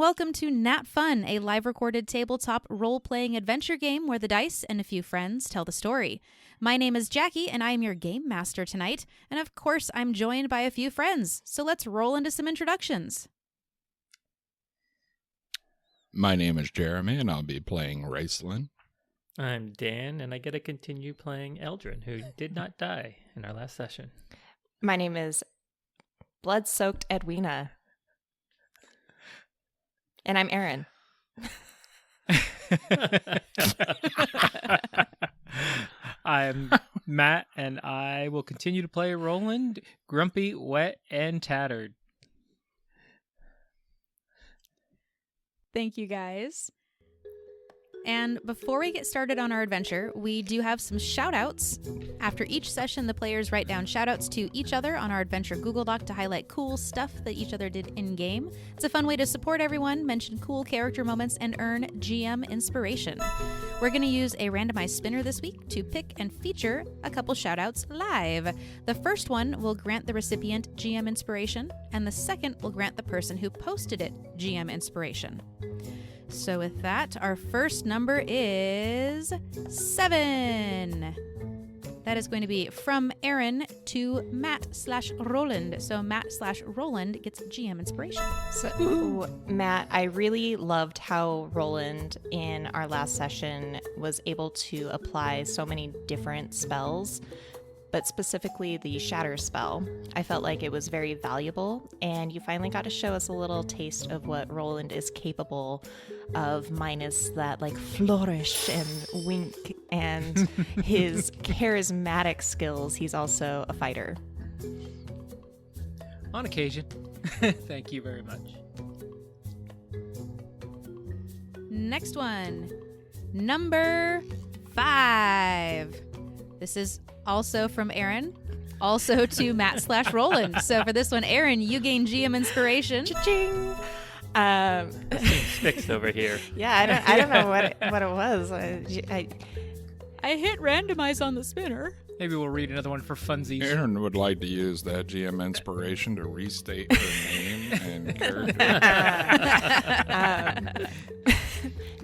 welcome to NatFun, a live-recorded tabletop role-playing adventure game where the dice and a few friends tell the story. My name is Jackie, and I am your game master tonight, and of course I'm joined by a few friends, so let's roll into some introductions. My name is Jeremy, and I'll be playing Raceland. I'm Dan, and I get to continue playing Eldrin, who did not die in our last session. My name is Blood-Soaked Edwina. And I'm Aaron. I'm Matt, and I will continue to play Roland, grumpy, wet, and tattered. Thank you, guys. And before we get started on our adventure, we do have some shout-outs. After each session, the players write down shout-outs to each other on our adventure Google Doc to highlight cool stuff that each other did in-game. It's a fun way to support everyone, mention cool character moments, and earn GM inspiration. We're going to use a randomized spinner this week to pick and feature a couple shout-outs live. The first one will grant the recipient GM inspiration, and the second will grant the person who posted it GM inspiration. So with that, our first number is 7. That is going to be from Aaron to Matt/Roland. So Matt/Roland gets GM inspiration. So, Matt, I really loved how Roland in our last session was able to apply so many different spells, but specifically the Shatter spell. I felt like it was very valuable, and you finally got to show us a little taste of what Roland is capable of, minus that like flourish and wink and his charismatic skills. He's also a fighter. On occasion. Thank you very much. Next one, number 5. This is also from Aaron, also to Matt/Roland. So for this one, Aaron, you gain GM inspiration. Cha-ching! This seems fixed over here. Yeah, I don't know what it was. I hit randomize on the spinner. Maybe we'll read another one for funsies. Aaron would like to use that GM inspiration to restate her name and character.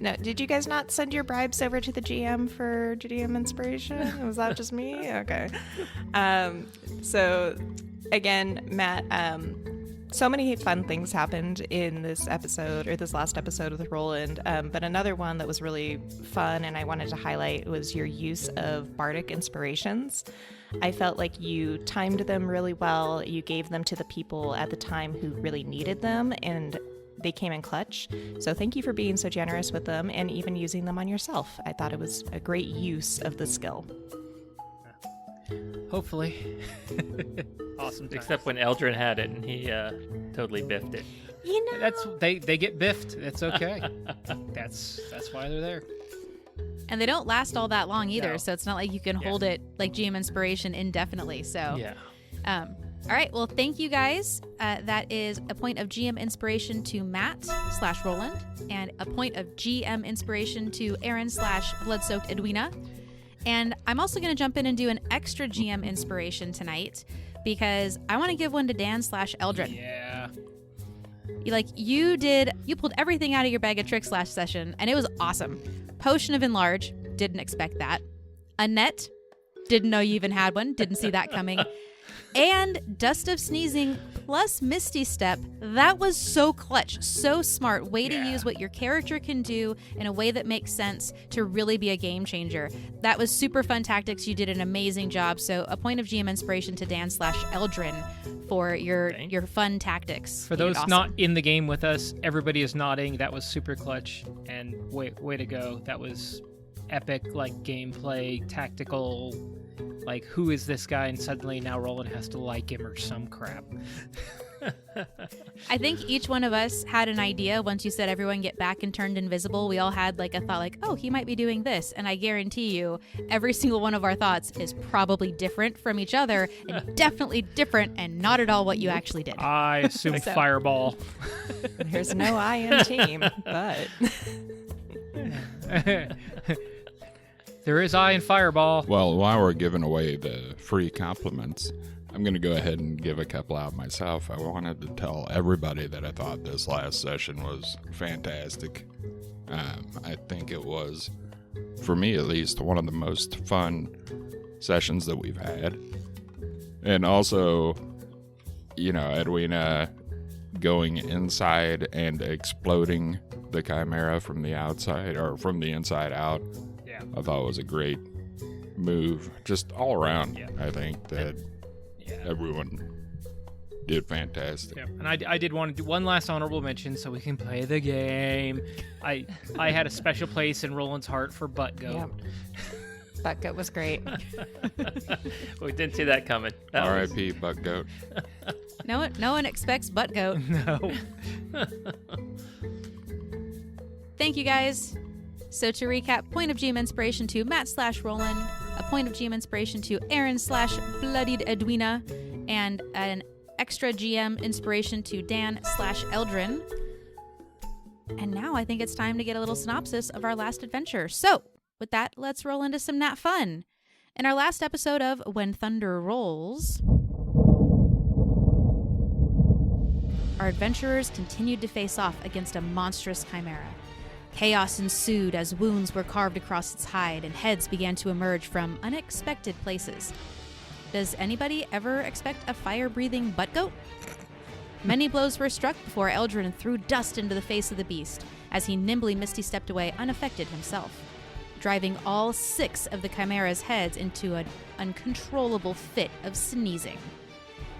No, did you guys not send your bribes over to the GM for GM inspiration? Was that just me? Okay. So, again, Matt, so many fun things happened in this episode, or this last episode with Roland, but another one that was really fun and I wanted to highlight was your use of bardic inspirations. I felt like you timed them really well. You gave them to the people at the time who really needed them, and they came in clutch. So thank you for being so generous with them and even using them on yourself. I thought it was a great use of the skill. Hopefully. Awesome. Except when Eldrin had it and he totally biffed it. You know, They get biffed. That's okay. That's why they're there. And they don't last all that long either, No. so it's not like you can hold it like GM inspiration indefinitely. So Yeah. All right, well, thank you guys. That is a point of GM inspiration to Matt/Roland, and a point of GM inspiration to Aaron/Blood-Soaked Edwina. And I'm also going to jump in and do an extra GM inspiration tonight, because I want to give one to Dan/Eldrin. Yeah. You pulled everything out of your bag of tricks last session, and it was awesome. Potion of Enlarge, didn't expect that. A net, didn't know you even had one, didn't see that coming. And Dust of Sneezing plus Misty Step. That was so clutch, so smart. Way to use what your character can do in a way that makes sense to really be a game changer. That was super fun tactics. You did an amazing job. So a point of GM inspiration to Dan/Eldrin for your fun tactics. For those not in the game with us, everybody is nodding. That was super clutch, and way to go. That was epic, like gameplay, tactical. Like, who is this guy? And suddenly now Roland has to like him or some crap. I think each one of us had an idea. Once you said everyone get back and turned invisible, we all had like a thought like, oh, he might be doing this. And I guarantee you, every single one of our thoughts is probably different from each other, and definitely different and not at all what you actually did. I assume So. Fireball. there's no I in team, but... There is eye in Fireball. Well, while we're giving away the free compliments, I'm going to go ahead and give a couple out myself. I wanted to tell everybody that I thought this last session was fantastic. I think it was, for me at least, one of the most fun sessions that we've had. And also, you know, Edwina going inside and exploding the Chimera from the outside, or from the inside out, Yeah. I thought was a great move. Just all around, Yeah. I think that Yeah. everyone did fantastic. Yeah. And I did want to do one last honorable mention so we can play the game. I had a special place in Roland's heart for Butt Goat. Yep. Bucket was great. We didn't see that coming. That was- R.I.P. Buck Goat. No one expects butt goat. No. Thank you, guys. So to recap, point of GM inspiration to Matt/Roland, a point of GM inspiration to Aaron/Bloodied Edwina, and an extra GM inspiration to Dan/Eldrin. And now I think it's time to get a little synopsis of our last adventure. So with that, let's roll into some NatFun. In our last episode of When Thunder Rolls, our adventurers continued to face off against a monstrous chimera. Chaos ensued as wounds were carved across its hide and heads began to emerge from unexpected places. Does anybody ever expect a fire-breathing butt goat? Many blows were struck before Eldrin threw dust into the face of the beast as he nimbly misty-stepped away unaffected himself, driving all 6 of the chimera's heads into an uncontrollable fit of sneezing.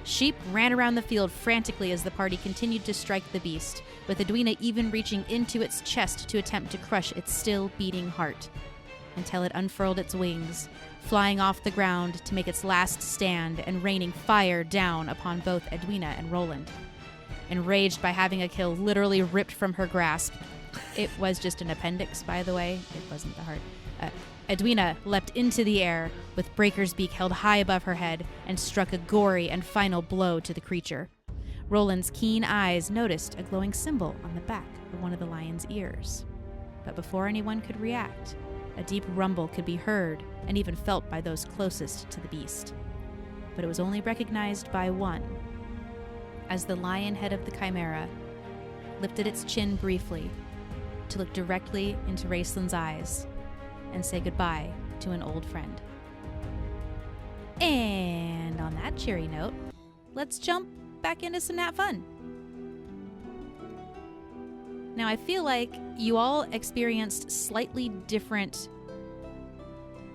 Sheep ran around the field frantically as the party continued to strike the beast, with Edwina even reaching into its chest to attempt to crush its still beating heart, until it unfurled its wings, flying off the ground to make its last stand and raining fire down upon both Edwina and Roland. Enraged by having a kill literally ripped from her grasp, it was just an appendix, by the way, it wasn't the heart, Edwina leapt into the air, with Breaker's beak held high above her head, and struck a gory and final blow to the creature. Roland's keen eyes noticed a glowing symbol on the back of one of the lion's ears. But before anyone could react, a deep rumble could be heard and even felt by those closest to the beast. But it was only recognized by one, as the lion head of the chimera lifted its chin briefly to look directly into Raceland's eyes and say goodbye to an old friend. And on that cheery note, let's jump back into some NatFun. Now, I feel like you all experienced slightly different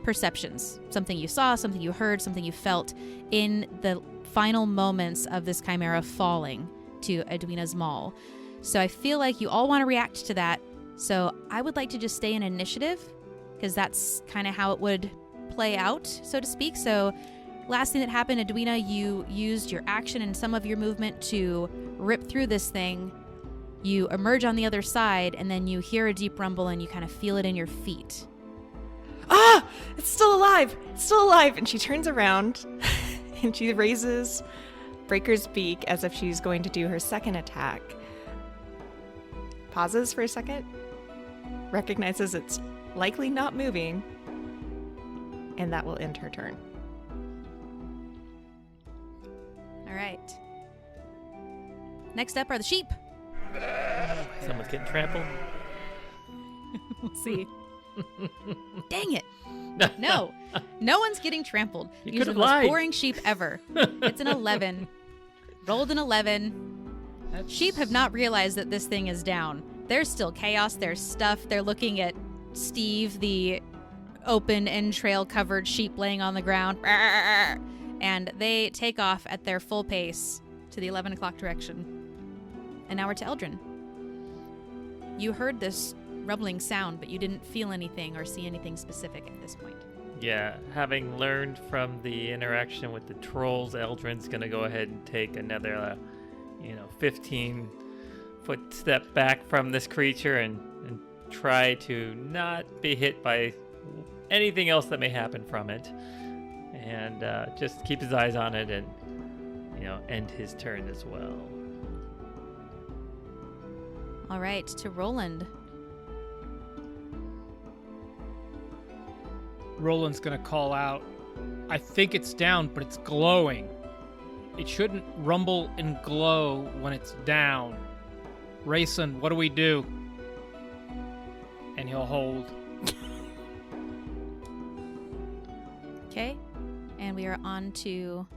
perceptions. Something you saw, something you heard, something you felt in the final moments of this chimera falling to Edwina's maul. So I feel like you all want to react to that. So I would like to just stay in initiative, because that's kind of how it would play out, so to speak. So last thing that happened, Edwina, you used your action and some of your movement to rip through this thing. You emerge on the other side, and then you hear a deep rumble, and you kind of feel it in your feet. Ah! It's still alive! It's still alive! And she turns around and she raises Breaker's beak as if she's going to do her second attack. Pauses for a second, recognizes it's likely not moving, and that will end her turn. All right. Next up are the sheep. Someone's getting trampled. We'll see. Dang it. No. No one's getting trampled. You These could are have the most lied. boring sheep ever. It's an 11. Rolled an 11. Sheep have not realized that this thing is down. There's still chaos. There's stuff. They're looking at Steve, the open entrail covered sheep laying on the ground. And they take off at their full pace to the 11 o'clock direction. And now we're to Eldrin. You heard this rumbling sound, but you didn't feel anything or see anything specific at this point. Yeah, having learned from the interaction with the trolls, Eldrin's going to go ahead and take another, 15-foot step back from this creature and try to not be hit by anything else that may happen from it. And just keep his eyes on it and, end his turn as well. All right, to Roland. Roland's gonna call out, I think it's down, but it's glowing. It shouldn't rumble and glow when it's down. Rayson, what do we do? And he'll hold. Okay. And we are on to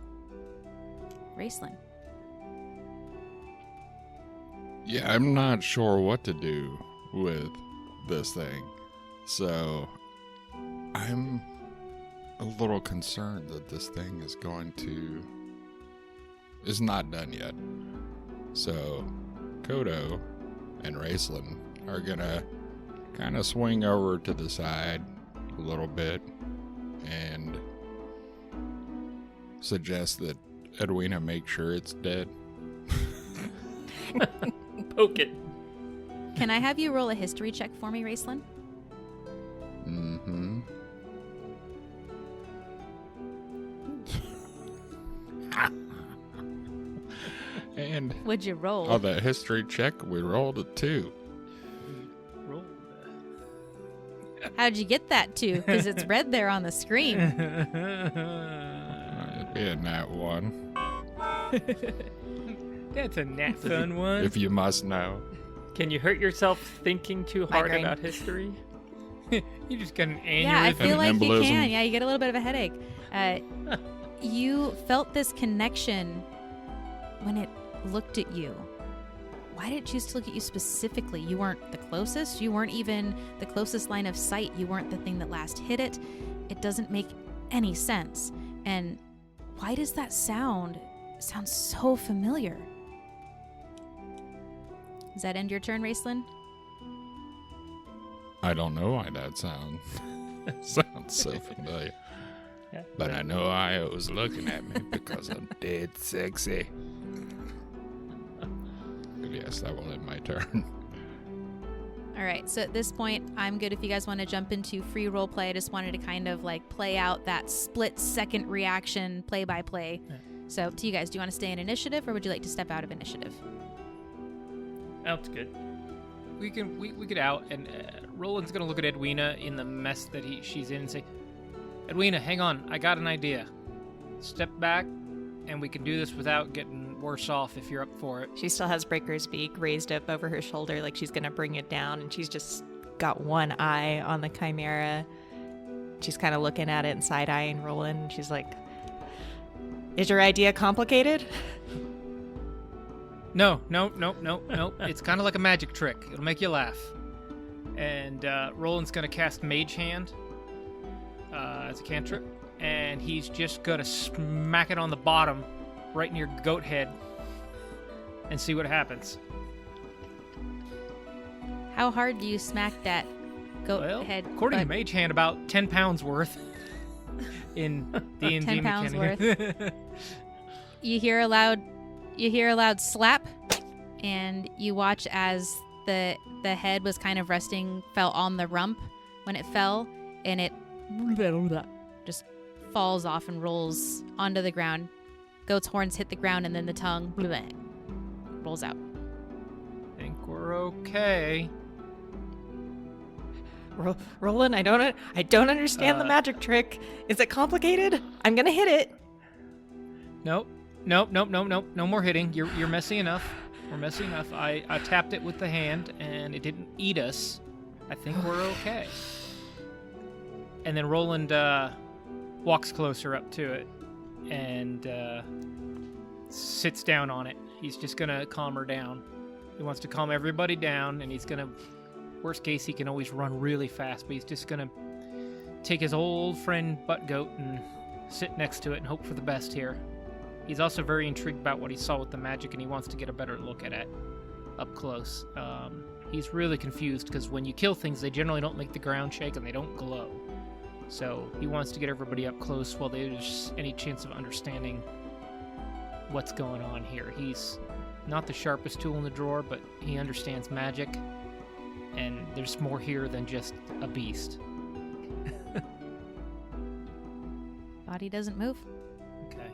Raceland. Yeah, I'm not sure what to do with this thing. So, I'm a little concerned that this thing is not done yet. So, Kodo and Raceland are gonna kind of swing over to the side a little bit and suggest that Edwina make sure it's dead. Poke it. Can I have you roll a history check for me, Raceland? Mm-hmm. And What'd you roll? on the history check, we rolled a 2. Roll. How'd you get that too? Because it's red there on the screen. It'd be a nat 1, That's a NatFun one. if you must know. Can you hurt yourself thinking too hard Migraine. about history? You just got an aneurysm. Yeah, I feel like you embolism. can. Yeah, you get a little bit of a headache. You felt this connection when it looked at you. Why did it choose to look at you specifically? You weren't the closest. You weren't even the closest line of sight. You weren't the thing that last hit it. It doesn't make any sense. And why does that sound so familiar? Does that end your turn, Raceland? I don't know why that sounds so familiar. Yeah. But I know why it was looking at me, because I'm dead sexy. Yes, that will end my turn. All right, so at this point, I'm good if you guys want to jump into free role play. I just wanted to kind of like play out that split-second reaction play-by-play. Yeah. So to you guys, do you want to stay in initiative, or would you like to step out of initiative? That's good. We could out, and Roland's gonna look at Edwina in the mess that she's in and say, Edwina, hang on, I got an idea. Step back, and we can do this without getting worse off if you're up for it. She still has Breaker's beak raised up over her shoulder like she's going to bring it down, and she's just got one eye on the chimera. She's kind of looking at it and side-eyeing Roland, and she's like, is your idea complicated? No. It's kind of like a magic trick. It'll make you laugh. And Roland's going to cast Mage Hand as a cantrip. And he's just going to smack it on the bottom, right in your goat head, and see what happens. How hard do you smack that goat Well, head? according to butt? Mage Hand, about 10 pounds worth in D&D 10 pounds mechanic. You hear a loud slap, and you watch as the head was kind of resting, fell on the rump when it fell, and it just falls off and rolls onto the ground. Goat's horns hit the ground, and then the tongue rolls out. Think we're okay. Roland, I don't understand the magic trick. Is it complicated? I'm gonna hit it. Nope. No more hitting. You're messy enough. We're messy enough. I tapped it with the hand, and it didn't eat us. I think we're okay. And then Roland walks closer up to it and sits down on it. He's just gonna calm her down. He wants to calm everybody down, and he's gonna, worst case, he can always run really fast, but he's just gonna take his old friend Butt Goat and sit next to it and hope for the best here. He's also very intrigued about what he saw with the magic, and he wants to get a better look at it up close. He's really confused because when you kill things, they generally don't make the ground shake and they don't glow. So he wants to get everybody up close while there's any chance of understanding what's going on here. He's not the sharpest tool in the drawer, but he understands magic, and there's more here than just a beast. Body doesn't move. Okay,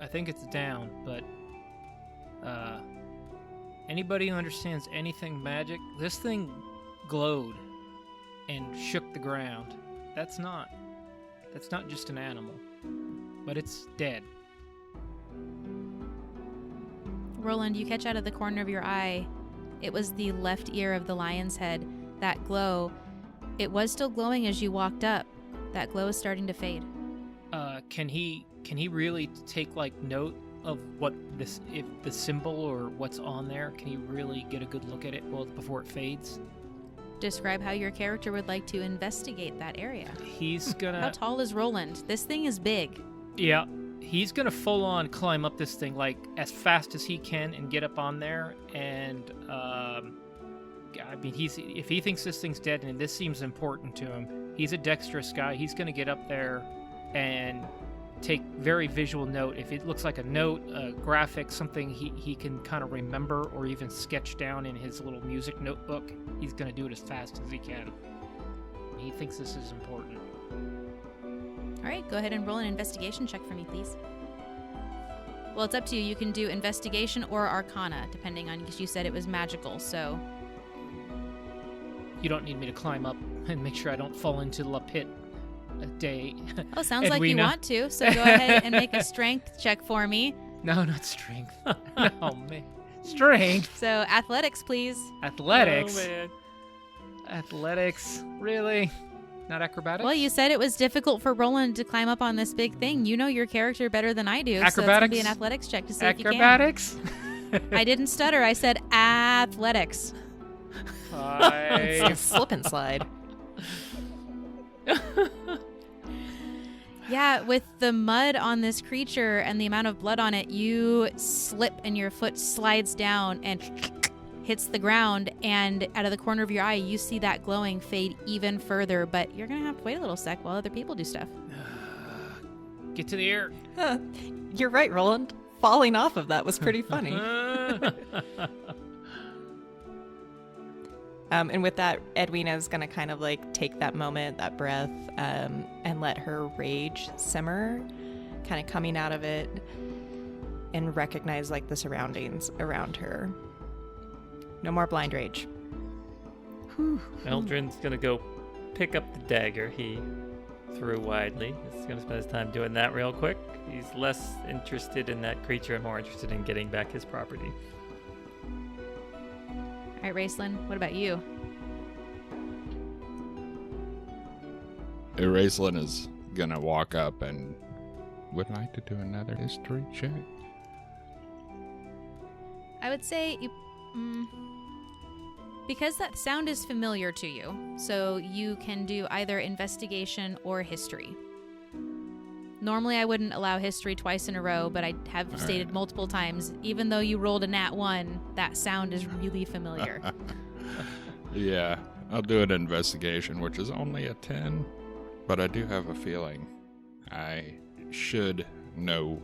I think it's down, but anybody who understands anything magic, this thing glowed and shook the ground. That's not just an animal, but it's dead. Roland, you catch out of the corner of your eye, it was the left ear of the lion's head. That glow, it was still glowing as you walked up. That glow is starting to fade. Can he really take like note of what this, if the symbol or what's on there? Can he really get a good look at it before it fades? Describe how your character would like to investigate that area. He's gonna. How tall is Roland? This thing is big. Yeah, he's gonna full on climb up this thing like as fast as he can and get up on there. And I mean, if he thinks this thing's dead and this seems important to him, he's a dexterous guy. He's gonna get up there and take very visual note. If it looks like a note, a graphic, something he can kind of remember or even sketch down in his little music notebook, he's going to do it as fast as he can. He thinks this is important. All right, go ahead and roll an investigation check for me, please. Well, it's up to you. You can do investigation or arcana, depending on, because you said it was magical, so... You don't need me to climb up and make sure I don't fall into the pit a day. Oh, sounds like you Edwina. want to, so go ahead and make a strength check for me. No, not strength. No, man. Strength? So, athletics, please. Athletics? Oh, man. Athletics? Really? Not acrobatics? Well, you said it was difficult for Roland to climb up on this big thing. You know your character better than I do, so it's going to be an athletics check to see if you can. Acrobatics? I didn't stutter. I said athletics. It's a slip and slide. Yeah, with the mud on this creature and the amount of blood on it, you slip and your foot slides down and hits the ground, and out of the corner of your eye, you see that glowing fade even further, but you're going to have to wait a little sec while other people do stuff. Get to the air. You're right, Roland. Falling off of that was pretty funny. And with that, Edwina's going to kind of like take that moment, that breath, and let her rage simmer, kind of coming out of it, and recognize like the surroundings around her. No more blind rage. Eldrin's gonna go pick up the dagger he threw widely. He's gonna spend his time doing that real quick. He's less interested in that creature and more interested in getting back his property. All right, Raceland, what about you? Raceland is gonna walk up and would like to do another history check. I would say you... because that sound is familiar to you, so you can do either investigation or history. Normally, I wouldn't allow history twice in a row, but I have stated multiple times, even though you rolled a nat 1, that sound is really familiar. Yeah, I'll do an investigation, which is only a 10, but I do have a feeling I should know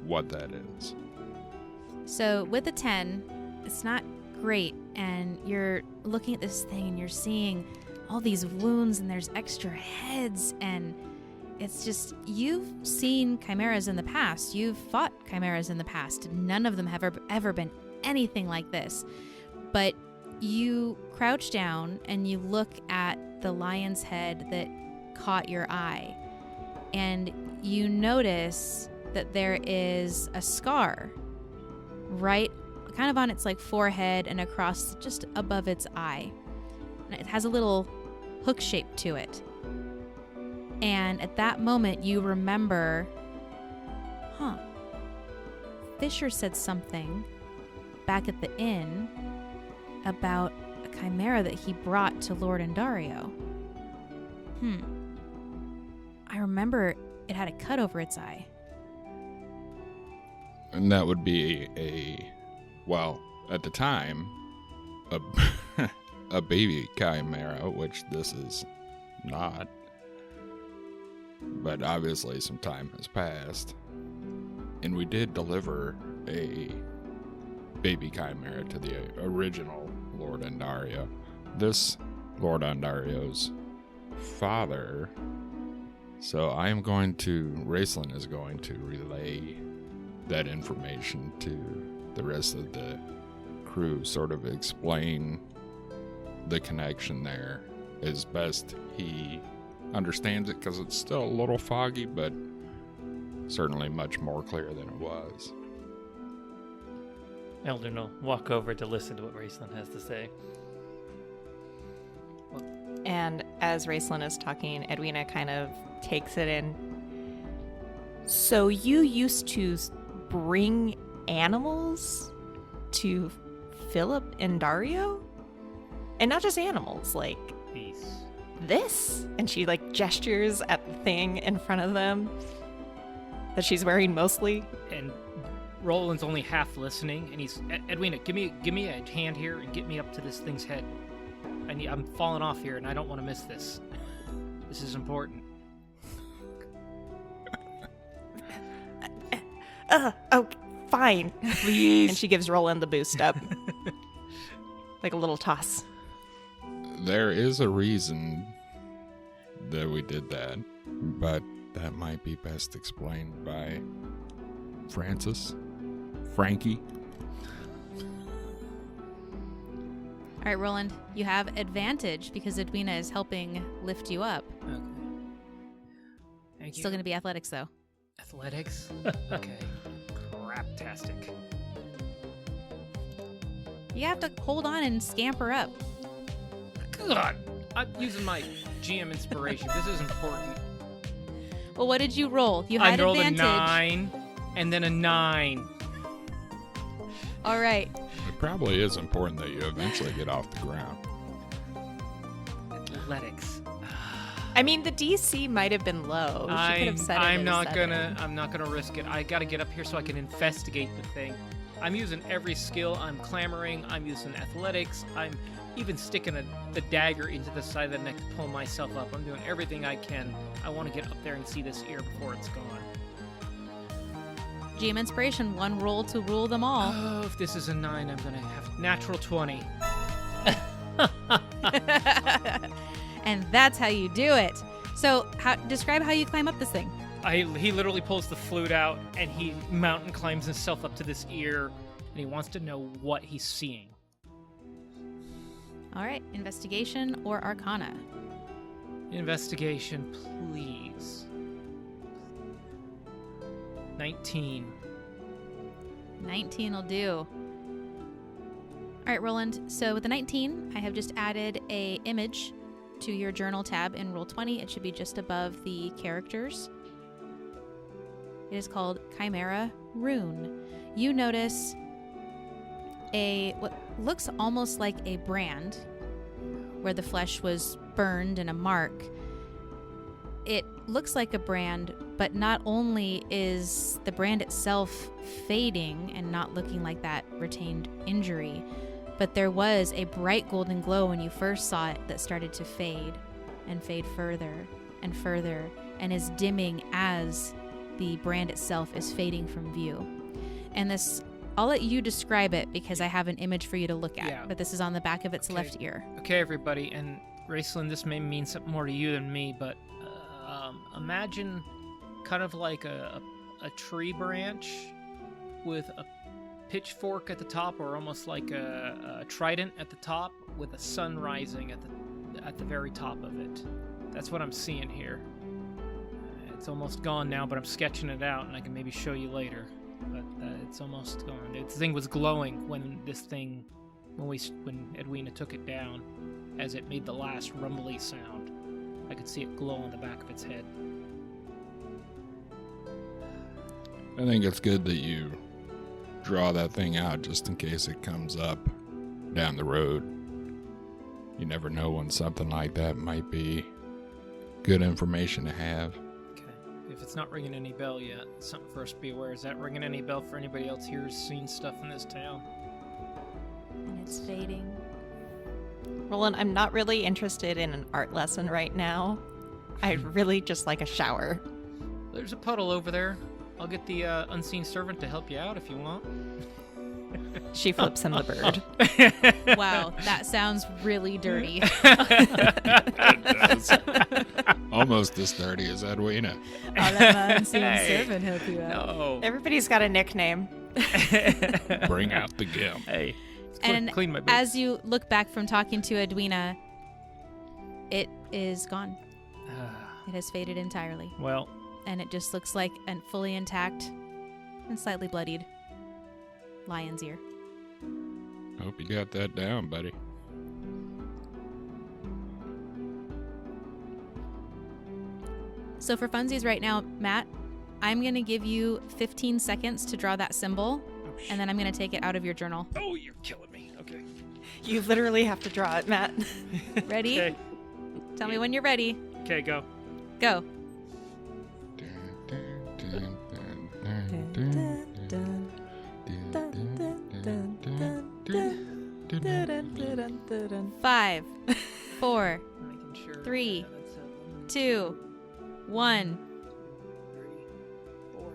what that is. So with a 10, it's not great, and you're looking at this thing and you're seeing all these wounds and there's extra heads, and it's just, you've seen chimeras in the past, you've fought chimeras in the past, none of them have ever been anything like this, but you crouch down and you look at the lion's head that caught your eye, and you notice that there is a scar right kind of on its like forehead and across just above its eye. And it has a little hook shape to it. And at that moment you remember, Fisher said something back at the inn about a chimera that he brought to Lord Endario. I remember it had a cut over its eye. And that would be well, at the time, a baby chimera, which this is not. But obviously some time has passed. And we did deliver a baby chimera to the original Lord Endario. This Lord Endario's father. So Raceland is going to relay that information to the rest of the crew, sort of explain the connection there as best he understands it, because it's still a little foggy, but certainly much more clear than it was. Eldrin will walk over to listen to what Raceland has to say. And as Raceland is talking, Edwina kind of takes it in. So you used to bring animals to Philip and Dario? And not just animals, like Peace. this? And she like gestures at the thing in front of them that she's wearing mostly. And Roland's only half listening, and he's Edwina, give me a hand here and get me up to this thing's head. I'm falling off here, and I don't want to miss this. This is important. Oh, fine. Please. And she gives Roland the boost up. Like a little toss. There is a reason that we did that, but that might be best explained by Frankie. All right, Roland, you have advantage because Edwina is helping lift you up. Okay. Thank you. Still going to be athletics, though. Athletics? Okay. Craptastic. You have to hold on and scamper up. God! I'm using my GM inspiration. This is important. Well, what did you roll? You had I rolled advantage. a 9, and then a 9. All right. It probably is important that you eventually get off the ground. Athletics. I mean, the DC might have been low. She could have said I'm it not as gonna risk it. I gotta get up here so I can investigate the thing. I'm using every skill. I'm clamoring. I'm using athletics. I'm even sticking the dagger into the side of the neck to pull myself up. I'm doing everything I can. I want to get up there and see this ear before it's gone. GM inspiration, one roll to rule them all. Oh, if this is a 9, I'm gonna have natural 20. And that's how you do it. So, describe how you climb up this thing. He literally pulls the flute out and he mountain climbs himself up to this ear, and he wants to know what he's seeing. All right, investigation or arcana. Investigation, please. 19. 19 will do. All right, Roland. So with the 19, I have just added a image to your journal tab in Roll20. It should be just above the characters. It is called Chimera Rune. You notice what looks almost like a brand where the flesh was burned and a mark. It looks like a brand, but not only is the brand itself fading and not looking like that retained injury, but there was a bright golden glow when you first saw it that started to fade and fade further and further and is dimming as the brand itself is fading from view. And this, I'll let you describe it because I have an image for you to look at, Yeah. but this is on the back of its Okay. left ear. Okay, everybody, and Raceland, this may mean something more to you than me, but imagine kind of like a tree branch with a pitchfork at the top, or almost like a trident at the top, with a sun rising at the very top of it. That's what I'm seeing here. It's almost gone now, but I'm sketching it out, and I can maybe show you later. But it's almost gone. This thing was glowing when Edwina took it down, as it made the last rumbly sound. I could see it glow on the back of its head. I think it's good that you draw that thing out just in case it comes up down the road. You never know when something like that might be good information to have. Okay. If it's not ringing any bell yet, it's something for us to be aware. Is that ringing any bell for anybody else here who's seen stuff in this town? And it's fading. Roland, I'm not really interested in an art lesson right now. I'd really just like a shower. There's a puddle over there. I'll get the unseen servant to help you out if you want. She flips him the bird. Wow, that sounds really dirty. It does. Almost as dirty as Edwina. I'll let my unseen Hey. servant help you out. No. Everybody's got a nickname. Bring out the gimp. Hey. And clean my boots. as you look back from talking to Edwina, it is gone. It has faded entirely. Well, And it just looks like a fully intact and slightly bloodied lion's ear. Hope you got that down, buddy. So for funsies right now, Matt, I'm going to give you 15 seconds to draw that symbol, and then I'm going to take it out of your journal. Oh, you're killing me. Okay. You literally have to draw it, Matt. Ready? Okay. Tell me when you're ready. Okay, go. Go. 5, 4, 3, 2, 1. 4.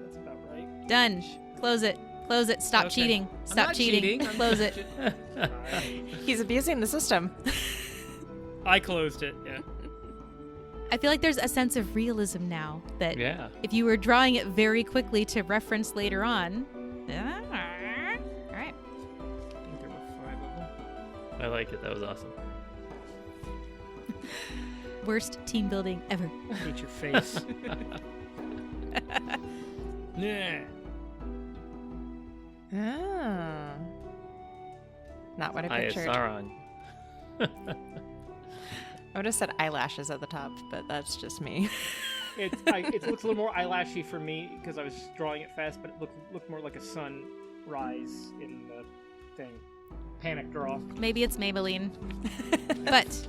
That's about right. Done. Close it. Close it. Stop Okay. cheating. I'm Stop not cheating. I'm Close it. He's abusing the system. I closed it. Yeah. I feel like there's a sense of realism now that Yeah. if you were drawing it very quickly to reference later on. All right. I think there were 5 of them. I like it. That was awesome. Worst team building ever. Hate your face. Yeah. Ah. Not what I Hi, pictured. Sauron. I would have said eyelashes at the top, but that's just me. It looks a little more eyelashy for me because I was drawing it fast, but it looked more like a sunrise in the thing. Panic draw. Maybe it's Maybelline. But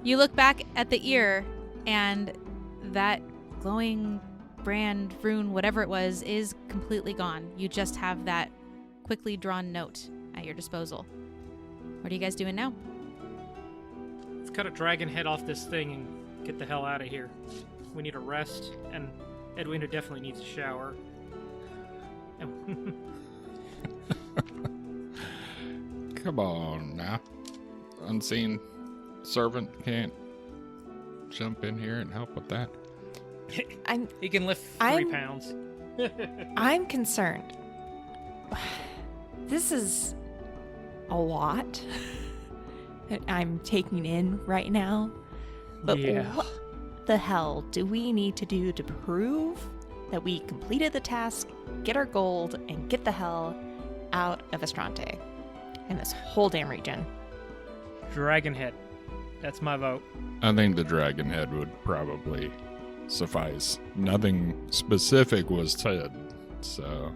you look back at the ear, and that glowing brand, rune, whatever it was, is completely gone. You just have that quickly drawn note at your disposal. What are you guys doing now? Let's cut a dragon head off this thing and get the hell out of here. We need a rest, and Edwina definitely needs a shower. And Come on now. Unseen servant can't jump in here and help with that. he can lift 3 I'm- pounds. I'm concerned. This is a lot that I'm taking in right now. But Yeah. what the hell do we need to do to prove that we completed the task, get our gold, and get the hell out of Estrante and this whole damn region? Dragon head. That's my vote. I think the dragon head would probably suffice. Nothing specific was said, so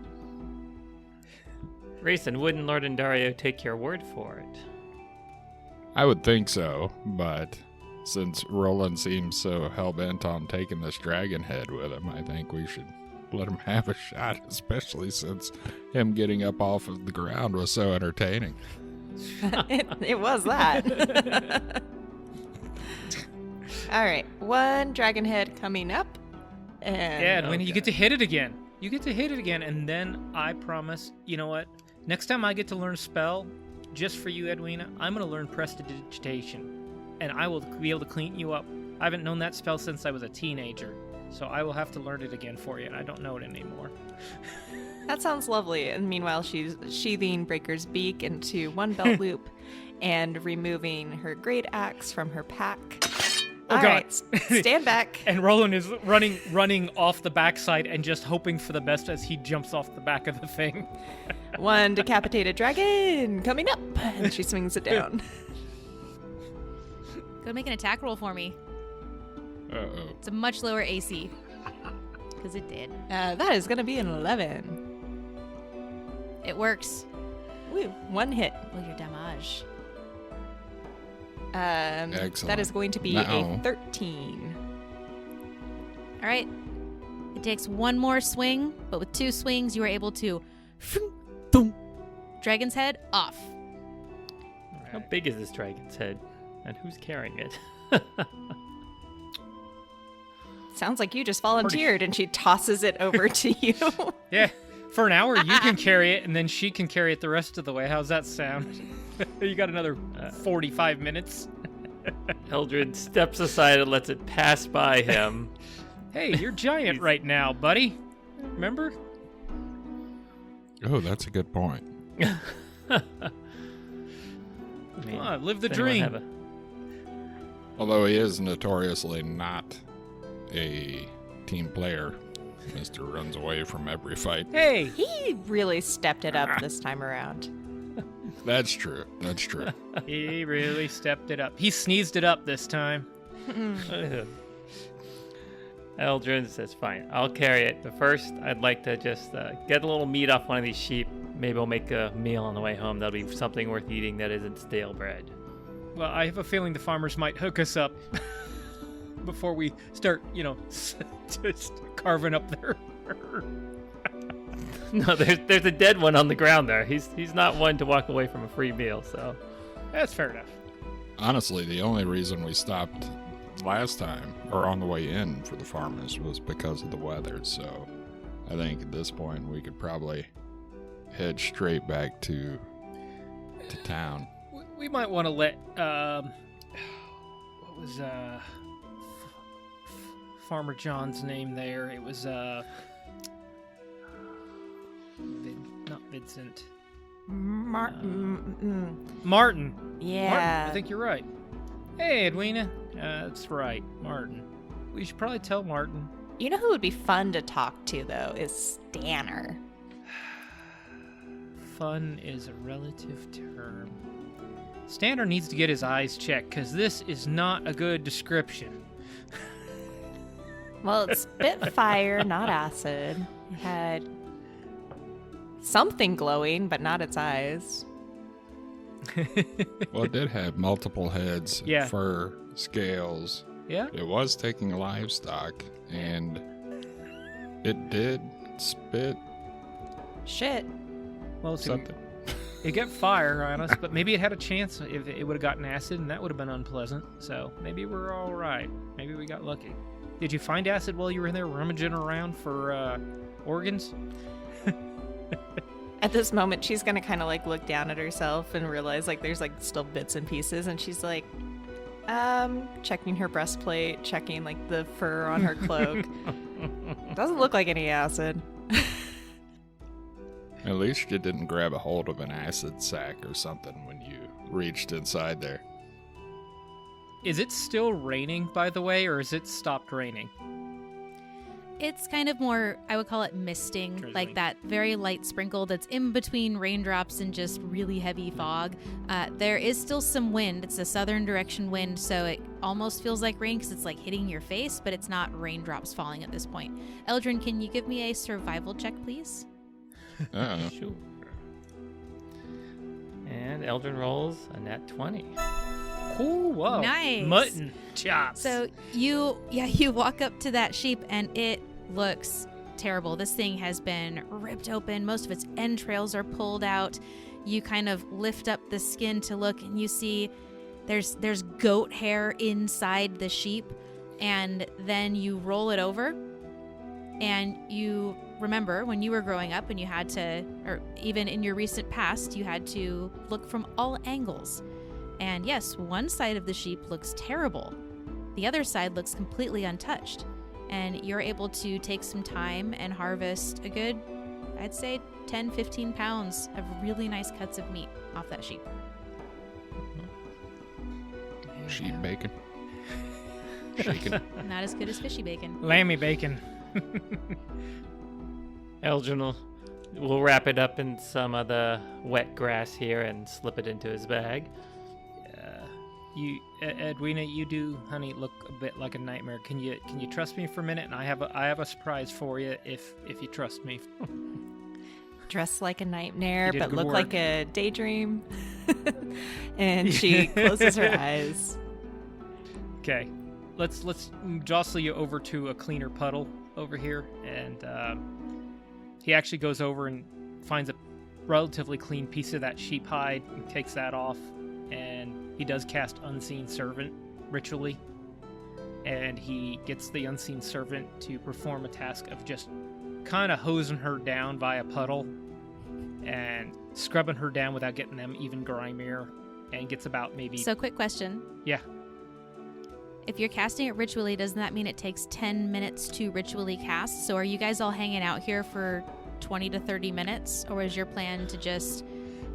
Rayson, wouldn't Lord Andario take your word for it? I would think so, but since Roland seems so hell-bent on taking this dragon head with him, I think we should let him have a shot, especially since him getting up off of the ground was so entertaining. it was that. All right, 1 dragon head coming up. And Yeah, and when Okay. you get to hit it again. You get to hit it again, and then I promise, you know what? Next time I get to learn a spell, just for you, Edwina, I'm going to learn Prestidigitation, and I will be able to clean you up. I haven't known that spell since I was a teenager, so I will have to learn it again for you, and I don't know it anymore. That sounds lovely. And meanwhile, she's sheathing Breaker's beak into 1 belt loop and removing her great axe from her pack. Oh, All God. right, stand back. And Roland is running off the backside and just hoping for the best as he jumps off the back of the thing. 1 decapitated dragon coming up. And she swings it down. Go make an attack roll for me. Uh-oh. It's a much lower AC. Because it did. That is going to be an 11. It works. Woo, 1 hit. Well, your damage. Excellent. That is going to be Now. a 13. All right. It takes 1 more swing, but with 2 swings, you are able to dragon's head off. How big is this dragon's head? And who's carrying it? Sounds like you just volunteered, and she tosses it over to you. Yeah, for an hour you can carry it, and then she can carry it the rest of the way. How's that sound? You got another 45 minutes. Eldred steps aside and lets it pass by him. Hey, you're giant right now, buddy. Remember? Oh, that's a good point. I mean, Come on, live the does anyone dream. have a- Although he is notoriously not a team player. Mr. runs away from every fight. Hey, He really stepped it up this time around. That's true. That's true. He really stepped it up. He sneezed it up this time. Eldrin says, fine, I'll carry it. But first, I'd like to just get a little meat off one of these sheep. Maybe I'll make a meal on the way home. That'll be something worth eating that isn't stale bread. Well, I have a feling the farmers might hook us up before we start, just carving up their... No, there's a dead one on the ground there. He's not one to walk away from a free meal, so... That's fair enough. Honestly, the only reason we stopped last time, or on the way in for the farmers, was because of the weather. So I think at this point we could probably head straight back to town. We might want to let, what was, Farmer John's name there? It was, not Vincent. Martin. Martin. Yeah. Martin, I think you're right. Hey, Edwina. That's right, Martin. We should probably tell Martin. You know who would be fun to talk to, though, is Stanner. Fun is a relative term. Stanner needs to get his eyes checked, because this is not a good description. Well, it spit fire, not acid. It had something glowing, but not its eyes. Well, it did have multiple heads, Yeah. fur, scales. Yeah? It was taking livestock, and it did spit Shit. Well, it's something. it got fire on us, but maybe it had a chance if it would have gotten acid, and that would have been unpleasant. So maybe we're all right. Maybe we got lucky. Did you find acid while you were in there rummaging around for organs? At this moment, she's gonna kind of like look down at herself and realize like there's like still bits and pieces, and she's like, checking her breastplate, checking like the fur on her cloak. Doesn't look like any acid. At least you didn't grab a hold of an acid sack or something when you reached inside there. Is it still raining, by the way, or has it stopped raining? It's kind of more, I would call it misting, Drizzling. like that very light sprinkle that's in between raindrops and just really heavy fog. There is still some wind. It's a southern direction wind, so it almost feels like rain because it's like hitting your face, but it's not raindrops falling at this point. Eldrin, can you give me a survival check, please? Sure. And Eldrin rolls a nat 20. Cool, whoa. Nice. Mutton chops. So you walk up to that sheep and it looks terrible. This thing has been ripped open. Most of its entrails are pulled out. You kind of lift up the skin to look and you see there's goat hair inside the sheep, and then you roll it over and you remember when you were growing up and you had to, or even in your recent past, you had to look from all angles. And yes, one side of the sheep looks terrible. The other side looks completely untouched. And you're able to take some time and harvest a good, I'd say, 10, 15 pounds of really nice cuts of meat off that sheep. Sheep bacon. Shaken. Not as good as fishy bacon. Lammy bacon. Eldrin will wrap it up in some of the wet grass here and slip it into his bag. Edwina, you do, honey, look a bit like a nightmare. Can you trust me for a minute? And I have a surprise for you if you trust me. Dressed like a nightmare, You did but good look work. like a daydream. And she closes her eyes. Okay, let's jostle you over to a cleaner puddle over here, and he actually goes over and finds a relatively clean piece of that sheep hide and takes that off, and he does cast Unseen Servant ritually, and he gets the Unseen Servant to perform a task of just kind of hosing her down by a puddle and scrubbing her down without getting them even grimier, and gets about maybe... So quick question. Yeah. If you're casting it ritually, doesn't that mean it takes 10 minutes to ritually cast? So are you guys all hanging out here for 20 to 30 minutes? Or is your plan to just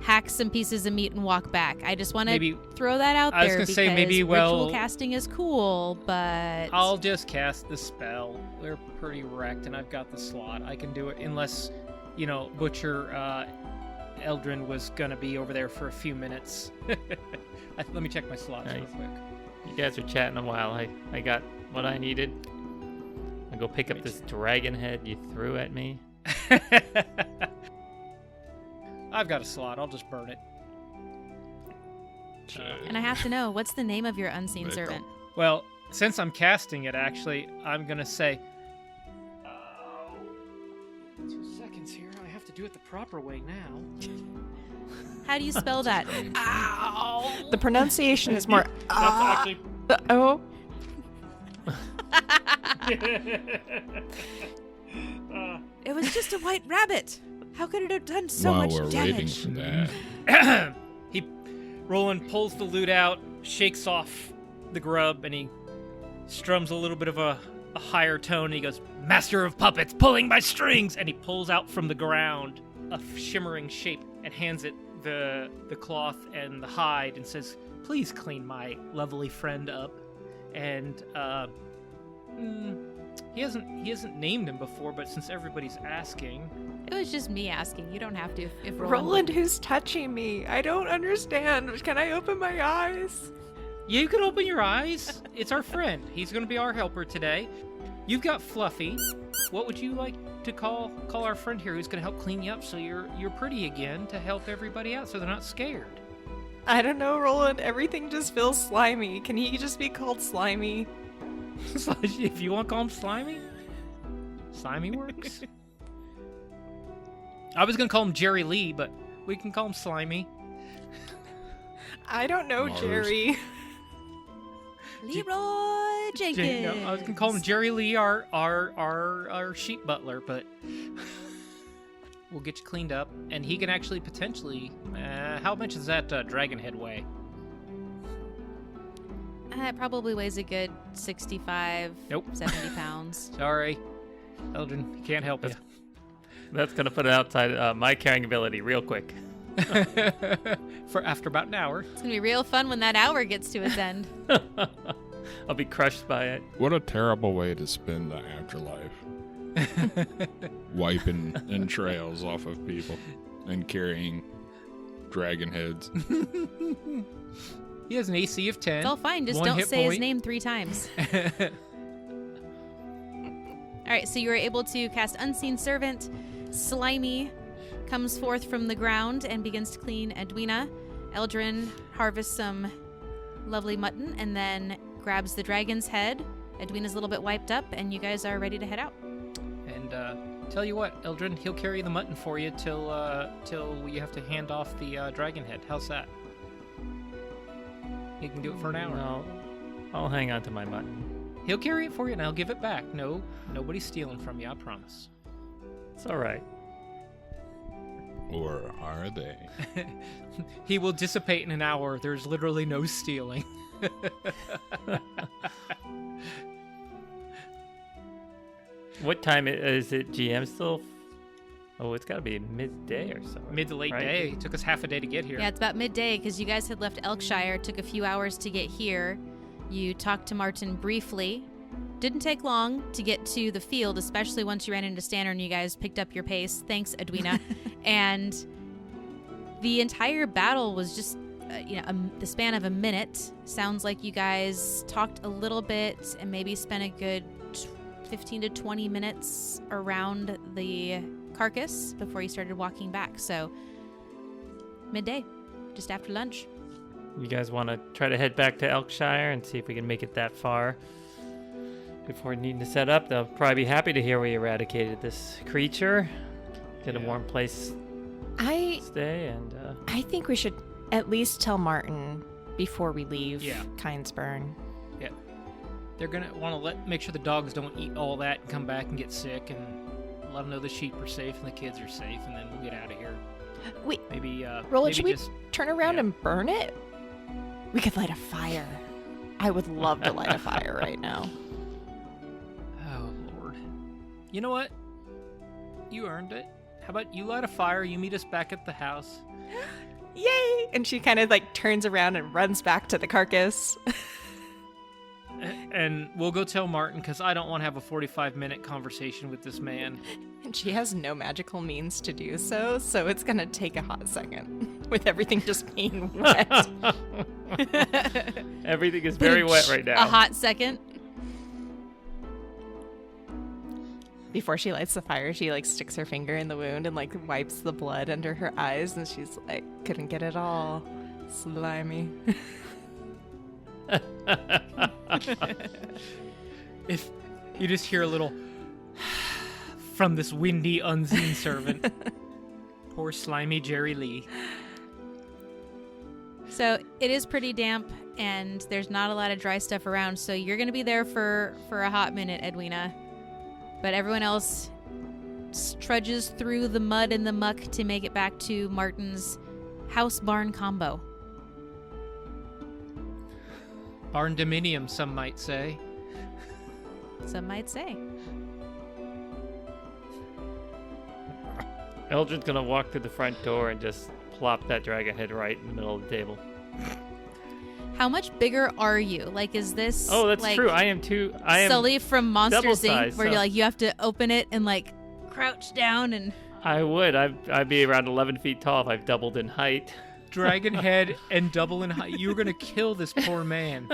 hack some pieces of meat and walk back? I just want to throw that out there. I was gonna say, maybe, well, ritual casting is cool, but... I'll just cast the spell. We're pretty wrecked, and I've got the slot. I can do it unless, Butcher Eldrin was gonna be over there for a few minutes. Let me check my slots real Nice. quick. You guys are chatting a while. I got what I needed. I go pick up this dragon head you threw at me. I've got a slot. I'll just burn it. And I have to know, what's the name of your unseen There you go. servant? Well, since I'm casting it, actually, I'm gonna say. 2 seconds here. I have to do it the proper way now. How do you spell that? Ow! The pronunciation is more. That's actually. Oh. It was just a white rabbit. How could it have done so While much we're waiting damage? for that, Roland pulls the lute out, shakes off the grub, and he strums a little bit of a higher tone. And he goes, "Master of puppets, pulling my strings!" And he pulls out from the ground a shimmering shape and hands it the cloth and the hide and says, "Please clean my lovely friend up." And he hasn't named him before, but since everybody's asking, It was just me asking. You don't have to if Roland, who's touching me? I don't understand. Can I open my eyes? you can open your eyes. It's our friend. He's going to be our helper today. You've got Fluffy. What would you like to call our friend here, who's going to help clean you up so you're pretty again, to help everybody out so they're not scared? I don't know, Roland. Everything just feels slimy. Can he just be called Slimy? If you want to call him Slimy, Slimy works. I was going to call him Jerry Lee, but we can call him Slimy. I don't know, Mars. Jerry. Leroy Jenkins. No, I was going to call him Jerry Lee, our sheep butler, but we'll get you cleaned up, and he can actually potentially. How much does that dragon head weigh? It probably weighs a good 65, Nope. 70 pounds. Sorry, Eldrin, can't help you. That's gonna put it outside my carrying ability real quick. For after about an hour. It's going to be real fun when that hour gets to its end. I'll be crushed by it. what a terrible way to spend the afterlife. Wiping entrails off of people and carrying dragon heads. He has an AC of 10. It's all fine. Just One don't hit say his point. name 3 times. All right, so you were able to cast Unseen Servant. Slimy comes forth from the ground and begins to clean Edwina. Eldrin harvests some lovely mutton and then grabs the dragon's head. Edwina's a little bit wiped up, and you guys are ready to head out. And tell you what, Eldrin, he'll carry the mutton for you till you have to hand off the dragon head. How's that? He can do it for an hour. No, I'll hang on to my mutton. He'll carry it for you, and I'll give it back. No, nobody's stealing from you, I promise. It's all right. Or are they? He will dissipate in an hour. There's literally no stealing. What time is it? GM still? Oh, it's got to be midday or so. Mid to late right? day. It took us half a day to get here. Yeah, it's about midday because you guys had left Elkshire. Took a few hours to get here. You talked to Martin briefly. Didn't take long to get to the field, especially once you ran into Stanner and you guys picked up your pace. Thanks, Edwina. And the entire battle was just, the span of a minute. Sounds like you guys talked a little bit and maybe spent a good 15 to 20 minutes around the carcass before you started walking back. So, midday, just after lunch. You guys want to try to head back to Elkshire and see if we can make it that far before needing to set up? They'll probably be happy to hear we eradicated this creature. Get a warm place to stay, and I think we should at least tell Martin before we leave Yeah. Kinesburn. Yeah. They're gonna want to make sure the dogs don't eat all that and come back and get sick, and let them know the sheep are safe and the kids are safe, and then we'll get out of here. Wait, Maybe Roland, maybe should we just turn around yeah. and burn it? We could light a fire. I would love to light a fire right now. Oh, Lord. You know what? You earned it. How about you light a fire, you meet us back at the house. Yay! And she kind of like turns around and runs back to the carcass. and we'll go tell Martin because I don't want to have a 45-minute conversation with this man. And she has no magical means to do so, so it's gonna take a hot second with everything just being wet. Everything is very wet right now. A hot second. Before she lights the fire, she like sticks her finger in the wound and like wipes the blood under her eyes, and she's like, couldn't get it all. Slimy. If you just hear a little from this windy, unseen servant. Poor slimy Jerry Lee. So it is pretty damp, and there's not a lot of dry stuff around, so you're going to be there for a hot minute, Edwina. But everyone else trudges through the mud and the muck to make it back to Martin's house-barn combo. Barn dominium, some might say. Some might say. Eldrin's gonna walk through the front door and just plop that dragon head right in the middle of the table. How much bigger are you? Like, is this? Oh, that's like, true. I am Sully from Monsters double Inc., size, where so- you have to open it and like crouch down and. I would. I'd be around 11 feet tall if I've doubled in height. Dragon head and double in height. You're gonna kill this poor man.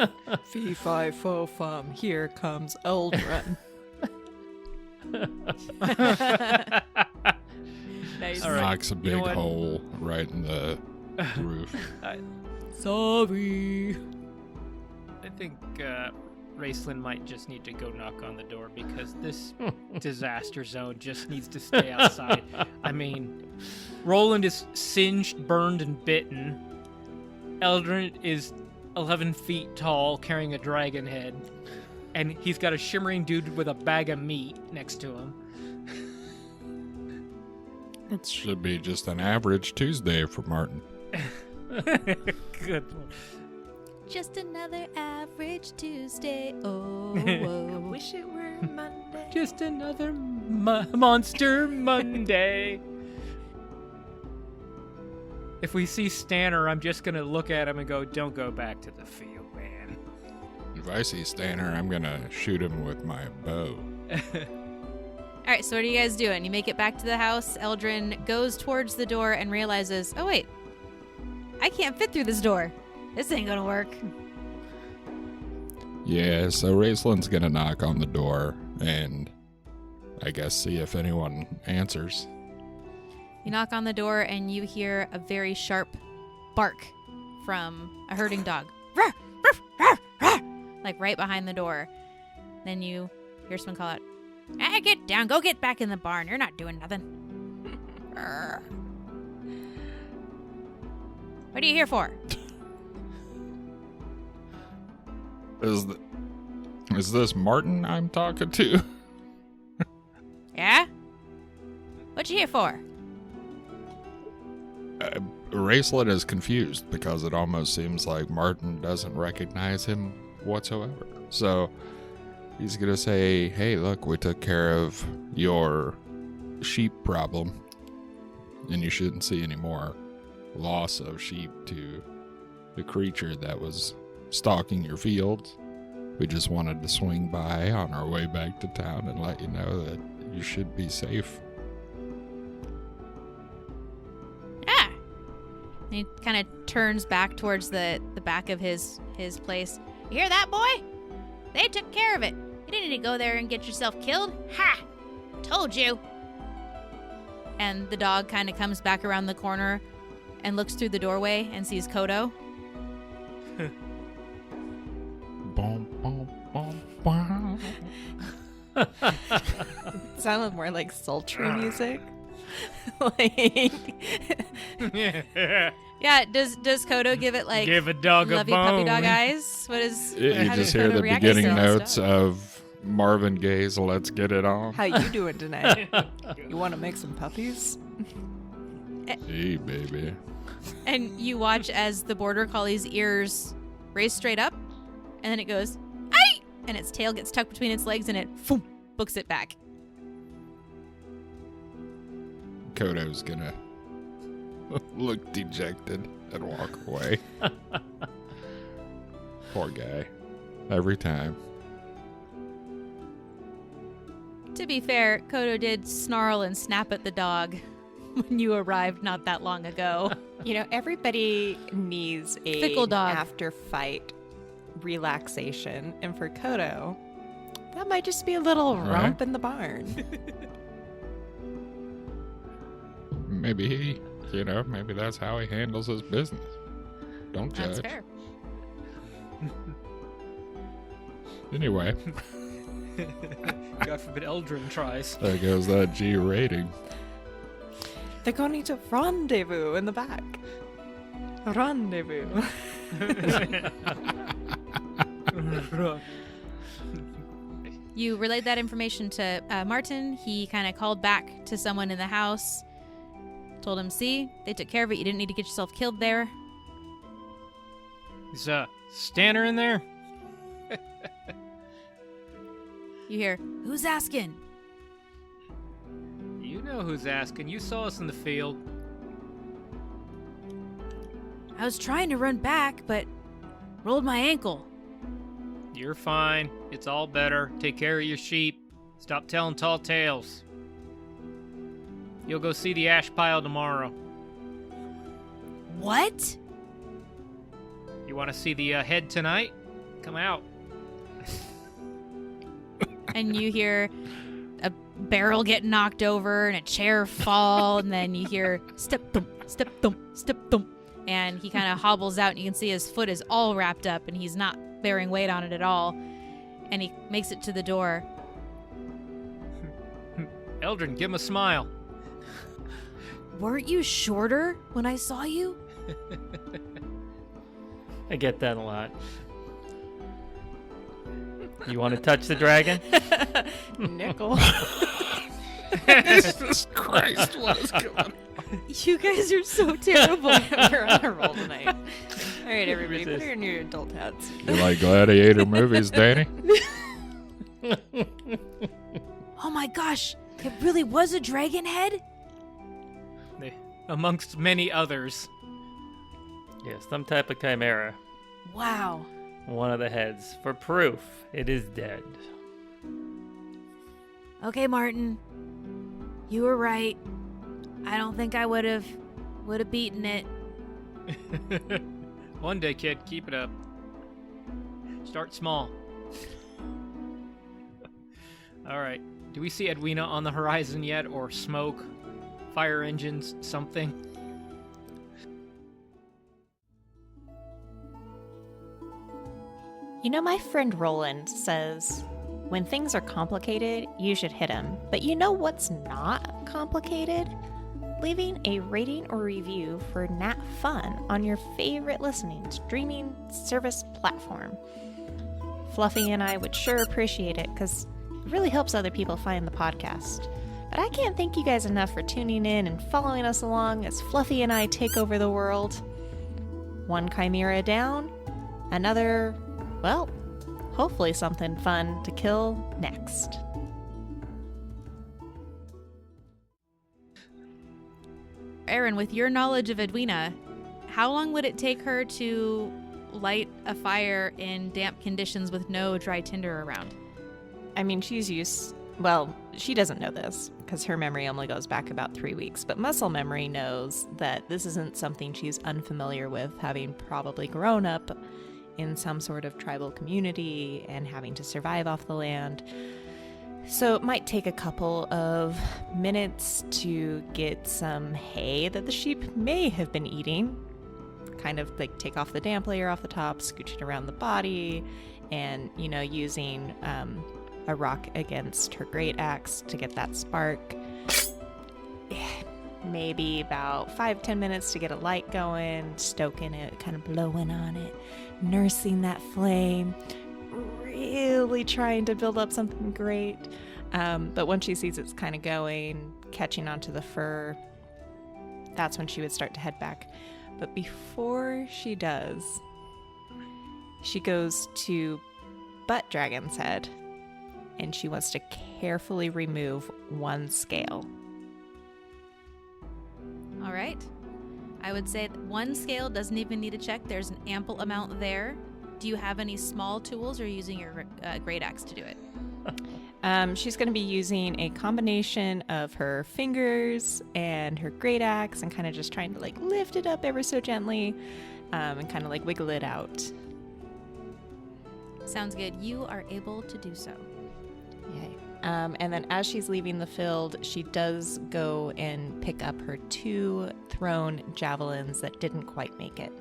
Fee, fi, fo, fum, here comes Eldrin. Nice. All right. Knocks a You big know what? hole right in the roof. Sorry. I think Raceland might just need to go knock on the door because this disaster zone just needs to stay outside. I mean, Roland is singed, burned, and bitten. Eldrin is 11 feet tall, carrying a dragon head. And he's got a shimmering dude with a bag of meat next to him. It should be just an average Tuesday for Martin. Good Lord. Just another average Tuesday. Oh, I whoa. wish it were Monday. Just another Monster Monday. If we see Stanner, I'm just going to look at him and go, don't go back to the field, man. If I see Stanner, I'm gonna shoot him with my bow. All right, so what are you guys doing? You make it back to the house. Eldrin goes towards the door and realizes, oh, wait. I can't fit through this door. This ain't gonna work. Yeah, so Raceland's gonna knock on the door and I guess see if anyone answers. You knock on the door and you hear a very sharp bark from a herding dog. Ruff, ruff, ruff, ruff, like right behind the door. Then you hear someone call out, get down. Go get back in the barn. You're not doing nothing. Arr. What are you here for? Is this Martin I'm talking to? Yeah? What you here for? Raceland is confused because it almost seems like Martin doesn't recognize him whatsoever. So he's gonna say, hey, look, we took care of your sheep problem and you shouldn't see any more loss of sheep to the creature that was stalking your fields. We just wanted to swing by on our way back to town and let you know that you should be safe. Ah. And he kind of turns back towards the back of his place. You hear that, boy? They took care of it. You didn't need to go there and get yourself killed. Ha! Told you. And the dog kind of comes back around the corner and looks through the doorway and sees Kodo. Bom, bom, bom, bom. It sounded more like sultry music. Like, Yeah, does Kodo give it like Give a dog a lovey puppy bone. dog eyes? What is? You how just does hear Kodo the react to beginning that notes stuff? of Marvin Gaye's Let's Get It On. how you doing tonight? You want to make some puppies? Hey, baby. And you watch as the border collie's ears raise straight up, and then it goes, "Ay!" and its tail gets tucked between its legs, and it boom, books it back. Kodo's gonna look dejected and walk away. Poor guy. Every time. To be fair, Kodo did snarl and snap at the dog when you arrived not that long ago. You know, everybody needs a Fickle dog. after fight relaxation, and for Kodo, that might just be a little Right. rump in the barn. Maybe maybe that's how he handles his business. Don't judge. That's fair. Anyway, God forbid Eldrin tries. there goes that G rating. They're going to rendezvous in the back. Rendezvous. You relayed that information to Martin. He kind of called back to someone in the house. Told him, see, they took care of it. You didn't need to get yourself killed there. Is Stanner in there? You hear, who's asking? You know who's asking. You saw us in the field. I was trying to run back, but rolled my ankle. You're fine. It's all better. Take care of your sheep. Stop telling tall tales. You'll go see the ash pile tomorrow. What? You want to see the head tonight? Come out. And you hear a barrel get knocked over and a chair fall, and then you hear step thump, step thump, step thump. And he kind of hobbles out, and you can see his foot is all wrapped up, and he's not bearing weight on it at all. And he makes it to the door. Eldrin, give him a smile. Weren't you shorter when I saw you? I get that a lot. You want to touch the dragon? Nickel. Jesus Christ, what is going on? You guys are so terrible. We're on a roll tonight. All right, everybody, put Resist. on your adult hats. You like gladiator movies, Danny? Oh my gosh, it really was a dragon head? Amongst many others. Yeah, some type of chimera. Wow. One of the heads. For proof, it is dead. Okay, Martin. You were right. I don't think I would have beaten it. One day, kid, keep it up. Start small. All right. Do we see Edwina on the horizon yet, or smoke, fire engines, something? You know, my friend Roland says, when things are complicated, you should hit them. But you know what's not complicated? Leaving a rating or review for NatFun on your favorite listening streaming service platform. Fluffy and I would sure appreciate it because it really helps other people find the podcast. But I can't thank you guys enough for tuning in and following us along as Fluffy and I take over the world. One chimera down, another, well, hopefully something fun to kill next. Aaron, with your knowledge of Edwina, how long would it take her to light a fire in damp conditions with no dry tinder around? I mean, she's used, well, she doesn't know this because her memory only goes back about 3 weeks, but muscle memory knows that this isn't something she's unfamiliar with, having probably grown up in some sort of tribal community and having to survive off the land. So it might take a couple of minutes to get some hay that the sheep may have been eating, kind of like take off the damp layer off the top, scooch it around the body, and, you know, using a rock against her great axe to get that spark. Maybe about 5-10 minutes to get a light going, stoking it, kind of blowing on it, nursing that flame, really trying to build up something great. But once she sees it's kind of going, catching onto the fur, that's when she would start to head back. But before she does, she goes to Butt Dragon's head, and she wants to carefully remove one scale. All right. I would say that one scale doesn't even need a check. There's an ample amount there. Do you have any small tools, or are you using your great axe to do it? She's going to be using a combination of her fingers and her great axe and kind of just trying to like lift it up ever so gently and kind of like wiggle it out. Sounds good. You are able to do so. Yay. And then as she's leaving the field, she does go and pick up her 2 thrown javelins that didn't quite make it.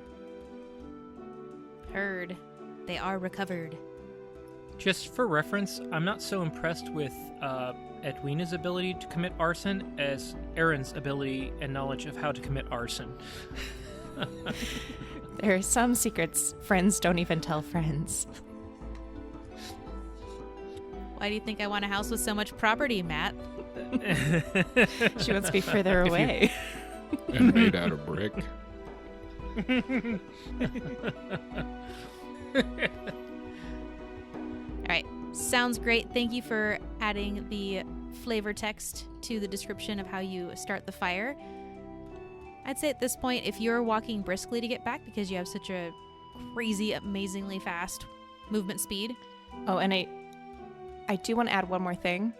Heard. They are recovered. Just for reference, I'm not so impressed with Edwina's ability to commit arson as Aaron's ability and knowledge of how to commit arson. There are some secrets friends don't even tell friends. Why do you think I want a house with so much property, Matt? She wants to be further away. And made out of brick. All right. Sounds great. Thank you for adding the flavor text to the description of how you start the fire. I'd say at this point, if you're walking briskly to get back because you have such a crazy, amazingly fast movement speed. Oh, and I do want to add one more thing.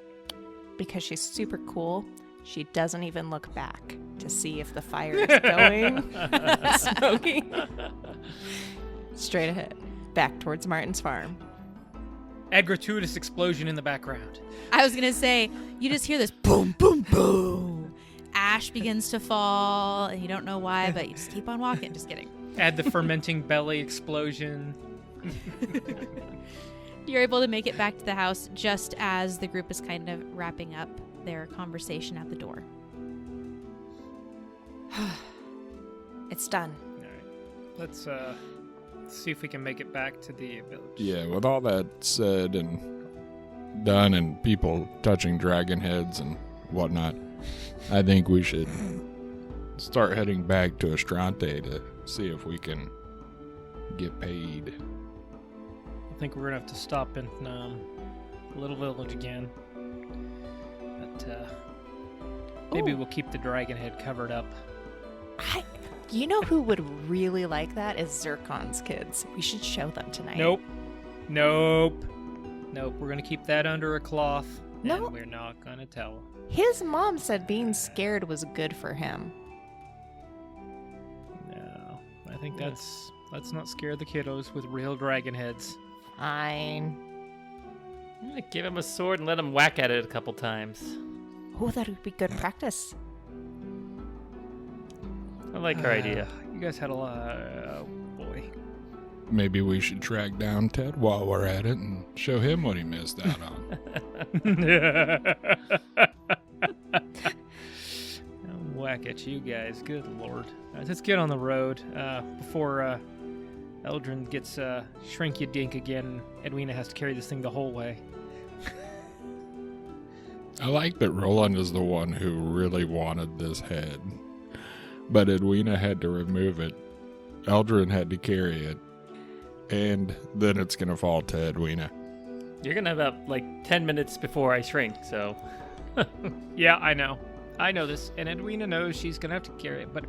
Because she's super cool, she doesn't even look back to see if the fire is going, smoking. Straight ahead, back towards Martin's farm. A gratuitous explosion in the background. I was going to say, you just hear this boom, boom, boom. Ash begins to fall, and you don't know why, but you just keep on walking. Just kidding. Add the fermenting belly explosion. You're able to make it back to the house just as the group is kind of wrapping up their conversation at the door. It's done. All right. Let's see if we can make it back to the village. Yeah, with all that said and done and people touching dragon heads and whatnot, I think we should start heading back to Estrante to see if we can get paid. I think we're going to have to stop in Little Village again. But maybe we'll keep the dragon head covered up. You know who would really like that is Zircon's kids. We should show them tonight. Nope. We're going to keep that under a cloth. No. And we're not going to tell them. His mom said being scared was good for him. No. I think let's not scare the kiddos with real dragon heads. Fine. I'm gonna give him a sword and let him whack at it a couple times. Oh, that would be good practice. I like her idea. You guys had a lot. Oh, boy. Maybe we should track down Ted while we're at it and show him what he missed out on. I'll whack at you guys. Good lord. All right, let's get on the road before Eldrin gets shrink-you-dink again. Edwina has to carry this thing the whole way. I like that Roland is the one who really wanted this head. But Edwina had to remove it. Eldrin had to carry it. And then it's going to fall to Edwina. You're gonna have about like 10 minutes before I shrink, so. Yeah, I know. I know this. And Edwina knows she's going to have to carry it. But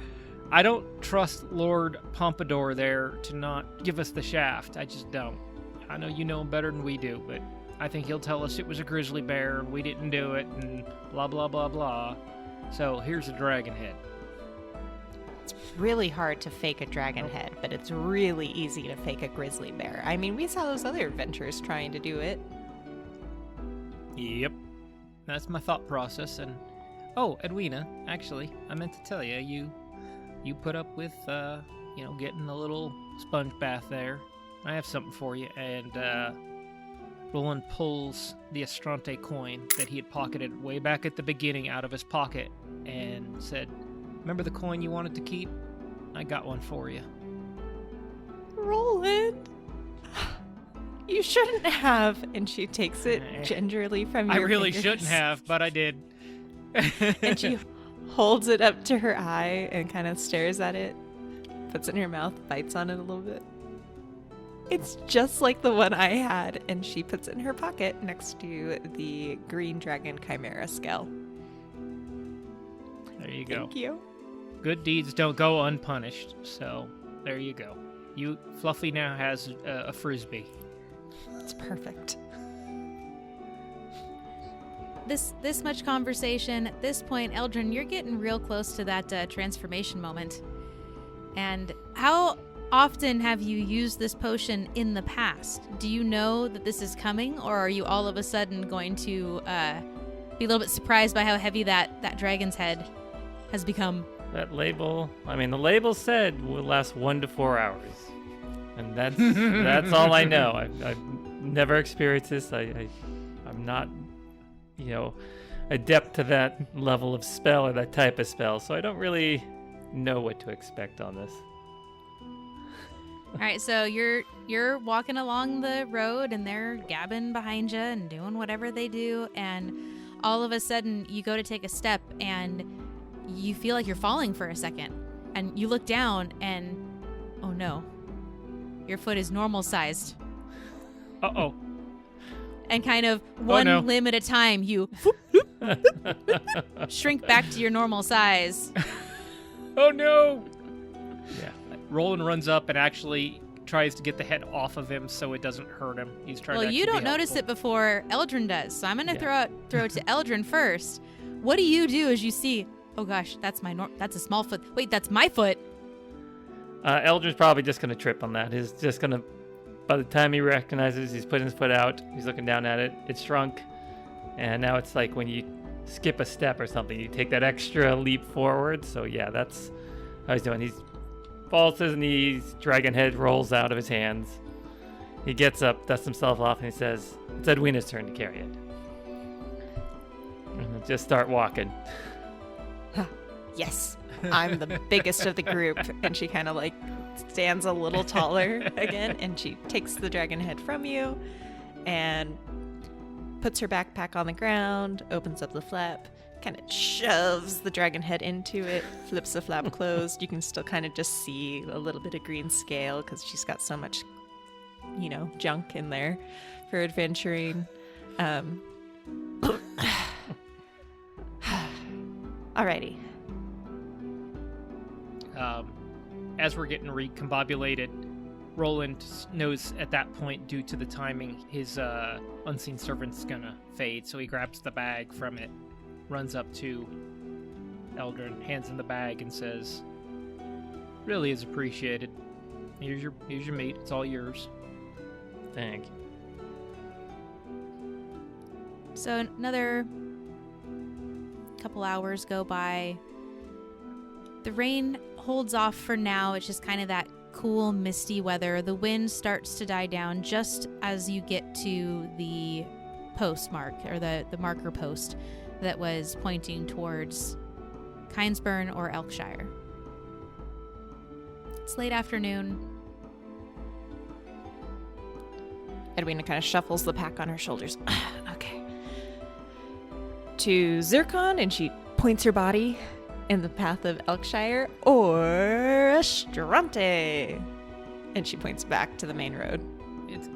I don't trust Lord Pompadour there to not give us the shaft. I just don't. I know you know him better than we do, but I think he'll tell us it was a grizzly bear and we didn't do it and blah, blah, blah, blah. So here's a dragon head. It's really hard to fake a dragon head, but it's really easy to fake a grizzly bear. I mean, we saw those other adventurers trying to do it. Yep. That's my thought process. And oh, Edwina, actually, I meant to tell you, you put up with, getting a little sponge bath there. I have something for you. And Roland pulls the Estrante coin that he had pocketed way back at the beginning out of his pocket and said, "Remember the coin you wanted to keep? I got one for you." Roland, you shouldn't have. And she takes it gingerly from your I really fingers. shouldn't have, but I did. And she holds it up to her eye and kind of stares at it, puts it in her mouth, bites on it a little bit. It's just like the one I had, and she puts it in her pocket next to the green dragon chimera scale. There you go. Thank you. Good deeds don't go unpunished, so there you go. Fluffy now has a frisbee. It's perfect. this much conversation. At this point, Eldrin, you're getting real close to that transformation moment. And how often have you used this potion in the past? Do you know that this is coming, or are you all of a sudden going to be a little bit surprised by how heavy that dragon's head has become? That label, the label said will last 1 to 4 hours. And that's all I know. I've never experienced this. I'm not, adept to that level of spell or that type of spell, so I don't really know what to expect on this. All right, so you're walking along the road, and they're gabbing behind you and doing whatever they do, and all of a sudden you go to take a step, and you feel like you're falling for a second, and you look down, and oh no, your foot is normal sized. Uh-oh. And kind of one limb at a time, you shrink back to your normal size. Oh no! Yeah. Roland runs up and actually tries to get the head off of him so it doesn't hurt him. He's trying to Well, you don't notice it before Eldrin does, so I'm going to throw it to Eldrin first. What do you do as you see, oh gosh, that's a small foot. Wait, that's my foot. Eldrin's probably just going to trip on that. He's just going to, by the time he recognizes, he's putting his foot out, he's looking down at it, it's shrunk, and now it's like when you skip a step or something, you take that extra leap forward. So yeah, that's how he's doing. He falls to his knees, dragon head rolls out of his hands. He gets up, dusts himself off, and he says, it's Edwina's turn to carry it. And just start walking. Yes, I'm the biggest of the group. And she kind of like stands a little taller again, and she takes the dragon head from you and puts her backpack on the ground, opens up the flap, kind of shoves the dragon head into it, flips the flap closed. You can still kind of just see a little bit of green scale because she's got so much, junk in there for adventuring. Alrighty. As we're getting recombobulated, Roland knows at that point, due to the timing, his unseen servant's gonna fade, so he grabs the bag from it, runs up to Eldrin, hands him the bag, and says, really is appreciated. Here's your meat, it's all yours. Thank you. So another couple hours go by. The rain holds off for now. It's just kind of that cool, misty weather. The wind starts to die down just as you get to the post mark, or the marker post that was pointing towards Kynesburn or Elkshire. It's late afternoon. Edwina kind of shuffles the pack on her shoulders. Okay. To Zircon, and she points her body in the path of Elkshire, or Estrante. And she points back to the main road. It's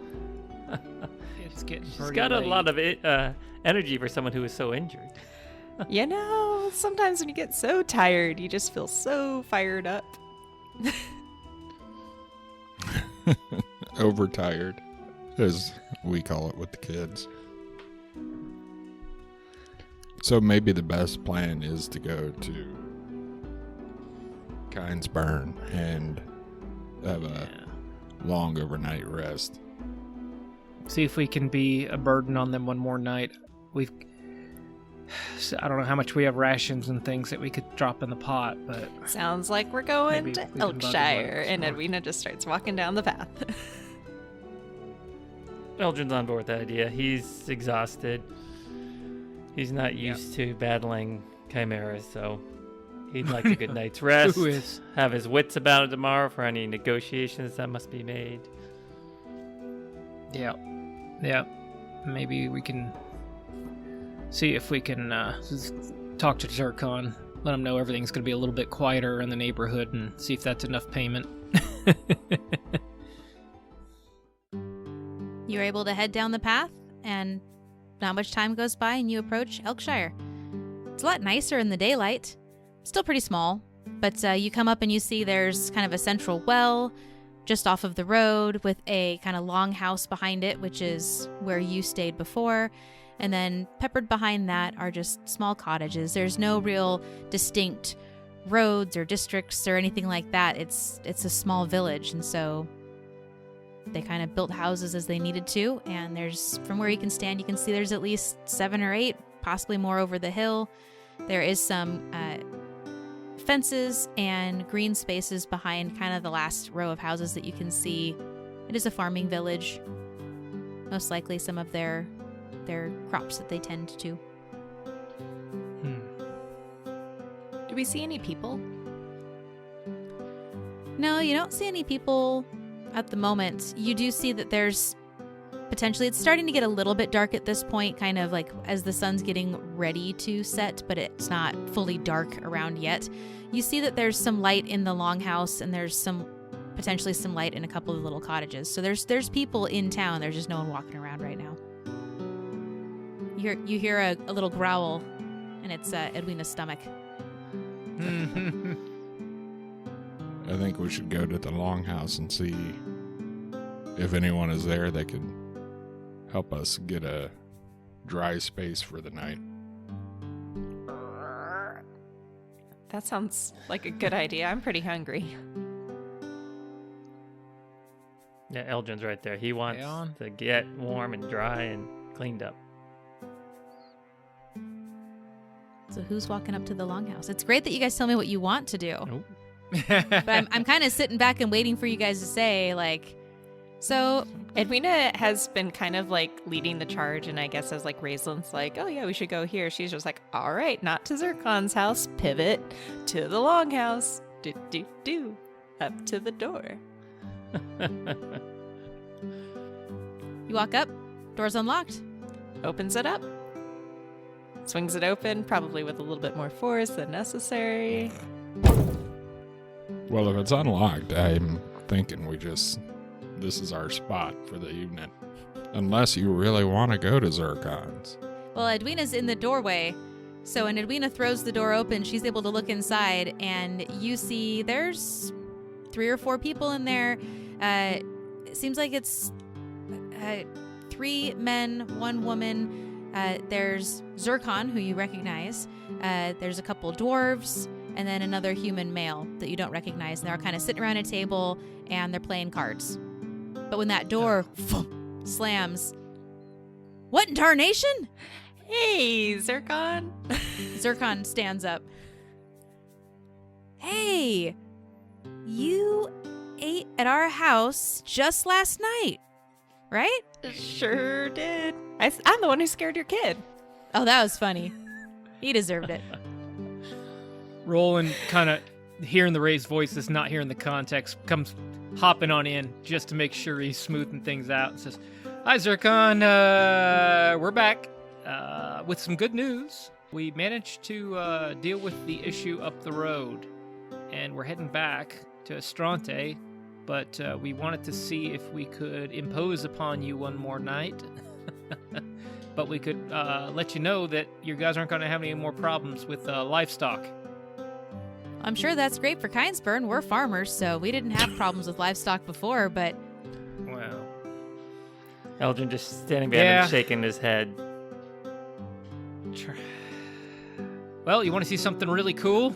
getting She's pretty got a late. lot of energy for someone who is so injured. Sometimes when you get so tired, you just feel so fired up. Overtired, as we call it with the kids. So maybe the best plan is to go to Kynesburn and have a long overnight rest. See if we can be a burden on them one more night. I don't know how much we have rations and things that we could drop in the pot, but Sounds like we're going Maybe to we can bug them Elkshire. up And some more. Edwina just starts walking down the path. Eldrin's on board with that idea. He's exhausted. He's not used to battling chimeras, so he'd like a good night's rest. Who is? Have his wits about it tomorrow for any negotiations that must be made. Yeah. Maybe we can see if we can talk to Zircon, let him know everything's going to be a little bit quieter in the neighborhood, and see if that's enough payment. You're able to head down the path, and not much time goes by, and you approach Elkshire. It's a lot nicer in the daylight. Still pretty small, but you come up and you see there's kind of a central well just off of the road with a kind of long house behind it, which is where you stayed before. And then peppered behind that are just small cottages. There's no real distinct roads or districts or anything like that. It's a small village, and so they kind of built houses as they needed to. And there's, from where you can stand, you can see there's at least 7 or 8, possibly more over the hill. There is some fences and green spaces behind kind of the last row of houses that you can see. It is a farming village. Most likely some of their crops that they tend to. Do we see any people? No, you don't see any people at the moment. You do see that there's potentially, it's starting to get a little bit dark at this point, kind of like as the sun's getting ready to set, but it's not fully dark around yet. You see that there's some light in the longhouse, and there's potentially some light in a couple of little cottages. So there's people in town. There's just no one walking around right now. You hear a little growl, and it's Edwina's stomach. I think we should go to the longhouse and see if anyone is there that could help us get a dry space for the night. That sounds like a good idea. I'm pretty hungry. Yeah, Elgin's right there. He wants to get warm and dry and cleaned up. So who's walking up to the longhouse? It's great that you guys tell me what you want to do. Nope. But I'm kind of sitting back and waiting for you guys to say, like, so Edwina has been kind of like leading the charge, and I guess as like Raisin's like, oh yeah, we should go here. She's just like, all right, not to Zircon's house, pivot to the longhouse. Do, up to the door. You walk up, door's unlocked. Opens it up. Swings it open, probably with a little bit more force than necessary. Well, if it's unlocked, I'm thinking this is our spot for the evening. Unless you really want to go to Zircon's. Well, Edwina's in the doorway. So when Edwina throws the door open, she's able to look inside, and you see there's 3 or 4 people in there. It seems like it's 3 men, 1 woman. There's Zircon, who you recognize. There's a couple dwarves, and then another human male that you don't recognize. And they're kind of sitting around a table, and they're playing cards. But when that door slams, what in tarnation? Hey, Zircon. Zircon stands up. Hey, you ate at our house just last night, right? Sure did. I'm the one who scared your kid. Oh, that was funny. He deserved it. Roland, kind of hearing the raised voices, not hearing the context, comes hopping on in just to make sure he's smoothing things out and says, hi, Zircon. We're back with some good news. We managed to deal with the issue up the road, and we're heading back to Estrante, but we wanted to see if we could impose upon you one more night. But we could let you know that you guys aren't going to have any more problems with livestock. I'm sure that's great for Kindspurn. We're farmers, so we didn't have problems with livestock before, but... Well... Elgin just standing behind him, shaking his head. Well, you want to see something really cool?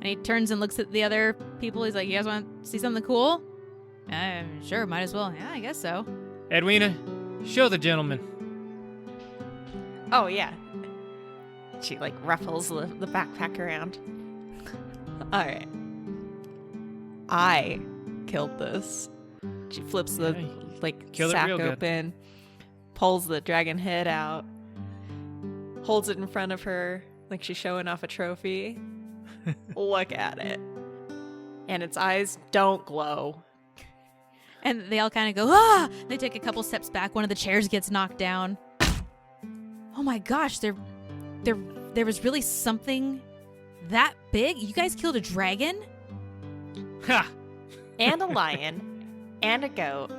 And he turns and looks at the other people. He's like, you guys want to see something cool? Sure, might as well. Yeah, I guess so. Edwina, show the gentleman. Oh, yeah. She, like, ruffles the backpack around. All right. I killed this. She flips the, sack open, pulls the dragon head out, holds it in front of her like she's showing off a trophy. Look at it. And its eyes don't glow. And they all kind of go, ah! They take a couple steps back. One of the chairs gets knocked down. Oh my gosh, there was really something that big? You guys killed a dragon? Ha! And a lion. And a goat.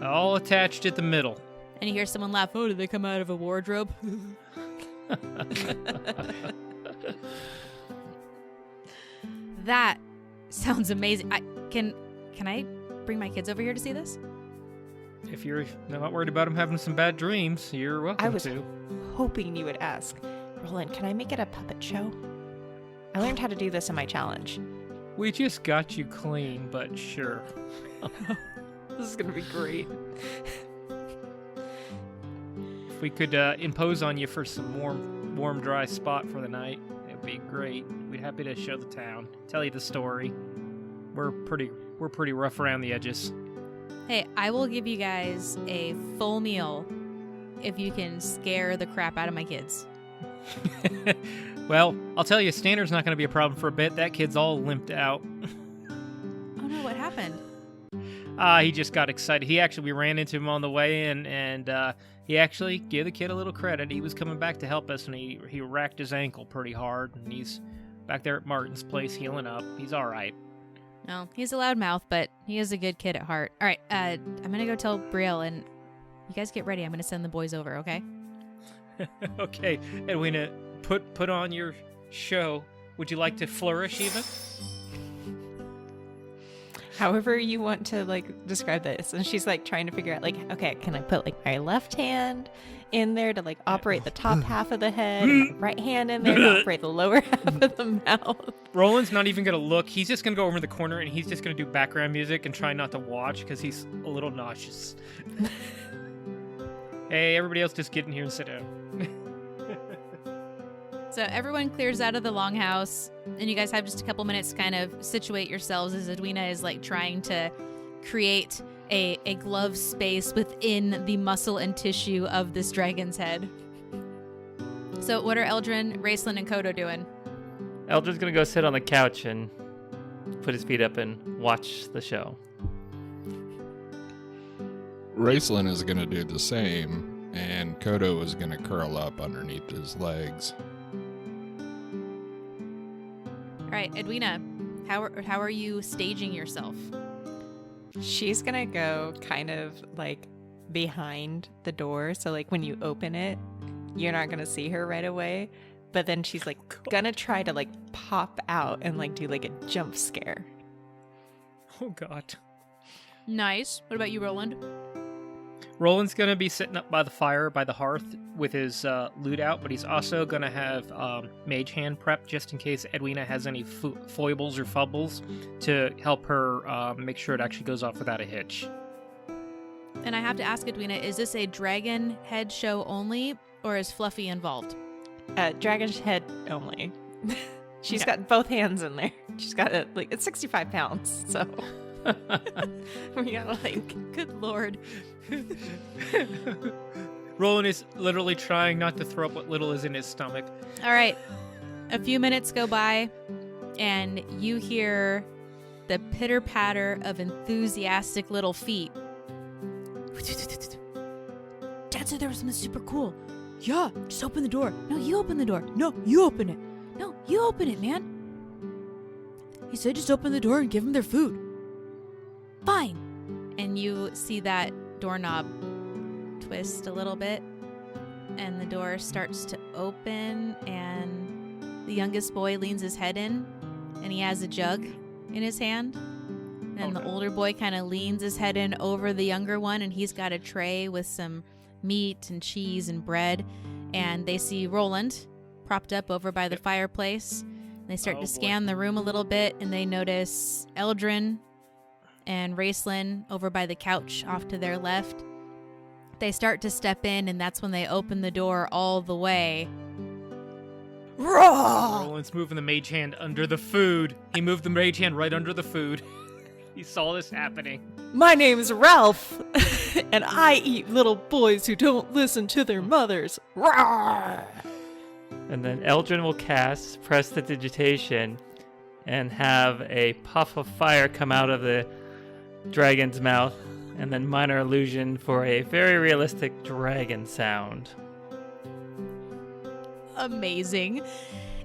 All attached at the middle. And you hear someone laugh, oh, did they come out of a wardrobe? That sounds amazing. Can I bring my kids over here to see this? if you're not worried about him having some bad dreams, you're welcome I was to. hoping you would ask. Roland, can I make it a puppet show? I learned how to do this in my challenge. We just got you clean, but sure. This is going to be great. If we could impose on you for some warm, dry spot for the night, it'd be great. We'd be happy to show the town, tell you the story. We're pretty rough around the edges. Hey, I will give you guys a full meal if you can scare the crap out of my kids. Well, I'll tell you, Standard's not going to be a problem for a bit. That kid's all limped out. Oh no, what happened? He just got excited. We ran into him on the way in, and he actually gave the kid a little credit. He was coming back to help us, and he racked his ankle pretty hard, and he's back there at Martin's place healing up. He's all right. Well, he's a loudmouth, but he is a good kid at heart. All right, I'm going to go tell Brielle, and you guys get ready. I'm going to send the boys over, okay? Okay, Edwina, put on your show. Would you like to flourish even? However you want to like describe this. And she's like trying to figure out like, okay, can I put like my left hand in there to like operate the top half of the head, and my right hand in there to operate the lower half of the mouth? Roland's not even going to look. He's just going to go over in the corner and he's just going to do background music and try not to watch because he's a little nauseous. Hey, everybody else just get in here and sit down. So everyone clears out of the longhouse, and you guys have just a couple minutes to kind of situate yourselves as Edwina is like trying to create a glove space within the muscle and tissue of this dragon's head. So what are Eldrin, Raceland, and Kodo doing? Eldrin's going to go sit on the couch and put his feet up and watch the show. Raceland is going to do the same, and Kodo is going to curl up underneath his legs. All right, Edwina, how are you staging yourself? She's gonna go kind of like behind the door, so like when you open it, you're not gonna see her right away. But then she's like gonna try to like pop out and like do like a jump scare. Oh, God. Nice. What about you, Roland? Roland's going to be sitting up by the fire, by the hearth, with his loot out, but he's also going to have Mage Hand prep just in case Edwina has any foibles or fumbles to help her make sure it actually goes off without a hitch. And I have to ask Edwina, is this a dragon head show only, or is Fluffy involved? Dragon's head only. She's got both hands in there. She's got it's 65 pounds, so we gotta like. Good Lord. Roland is literally trying not to throw up what little is in his stomach. All right. A few minutes go by, and you hear the pitter-patter of enthusiastic little feet. Dad said there was something super cool. Yeah, just open the door. No, you open the door. No, you open it. No, you open it, man. He said just open the door and give them their food. Fine. And you see that doorknob twist a little bit, and the door starts to open, and the youngest boy leans his head in, and he has a jug in his hand. And the older boy kind of leans his head in over the younger one, and he's got a tray with some meat and cheese and bread. And they see Roland propped up over by the fireplace. They start to scan the room a little bit, and they notice Eldrin and Raceland over by the couch off to their left. They start to step in, and that's when they open the door all the way. Roland's moving the mage hand under the food. He moved the mage hand right under the food. He saw this happening. My name's Ralph, and I eat little boys who don't listen to their mothers. Rawr! And then Eldrin will cast Prestidigitation and have a puff of fire come out of the dragon's mouth, and then Minor Illusion for a very realistic dragon sound. Amazing.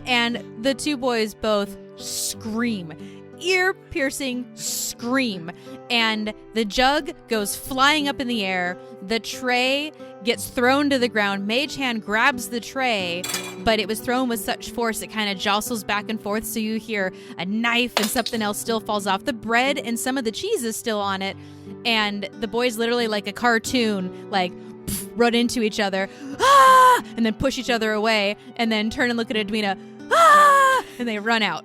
And the two boys both scream. Ear-piercing scream. And the jug goes flying up in the air. The tray gets thrown to the ground. Mage Hand grabs the tray, but it was thrown with such force it kind of jostles back and forth, so you hear a knife and something else still falls off. The bread and some of the cheese is still on it. and the boys literally like a cartoon, like run into each other, and then push each other away, and then turn and look at Edwina, and they run out.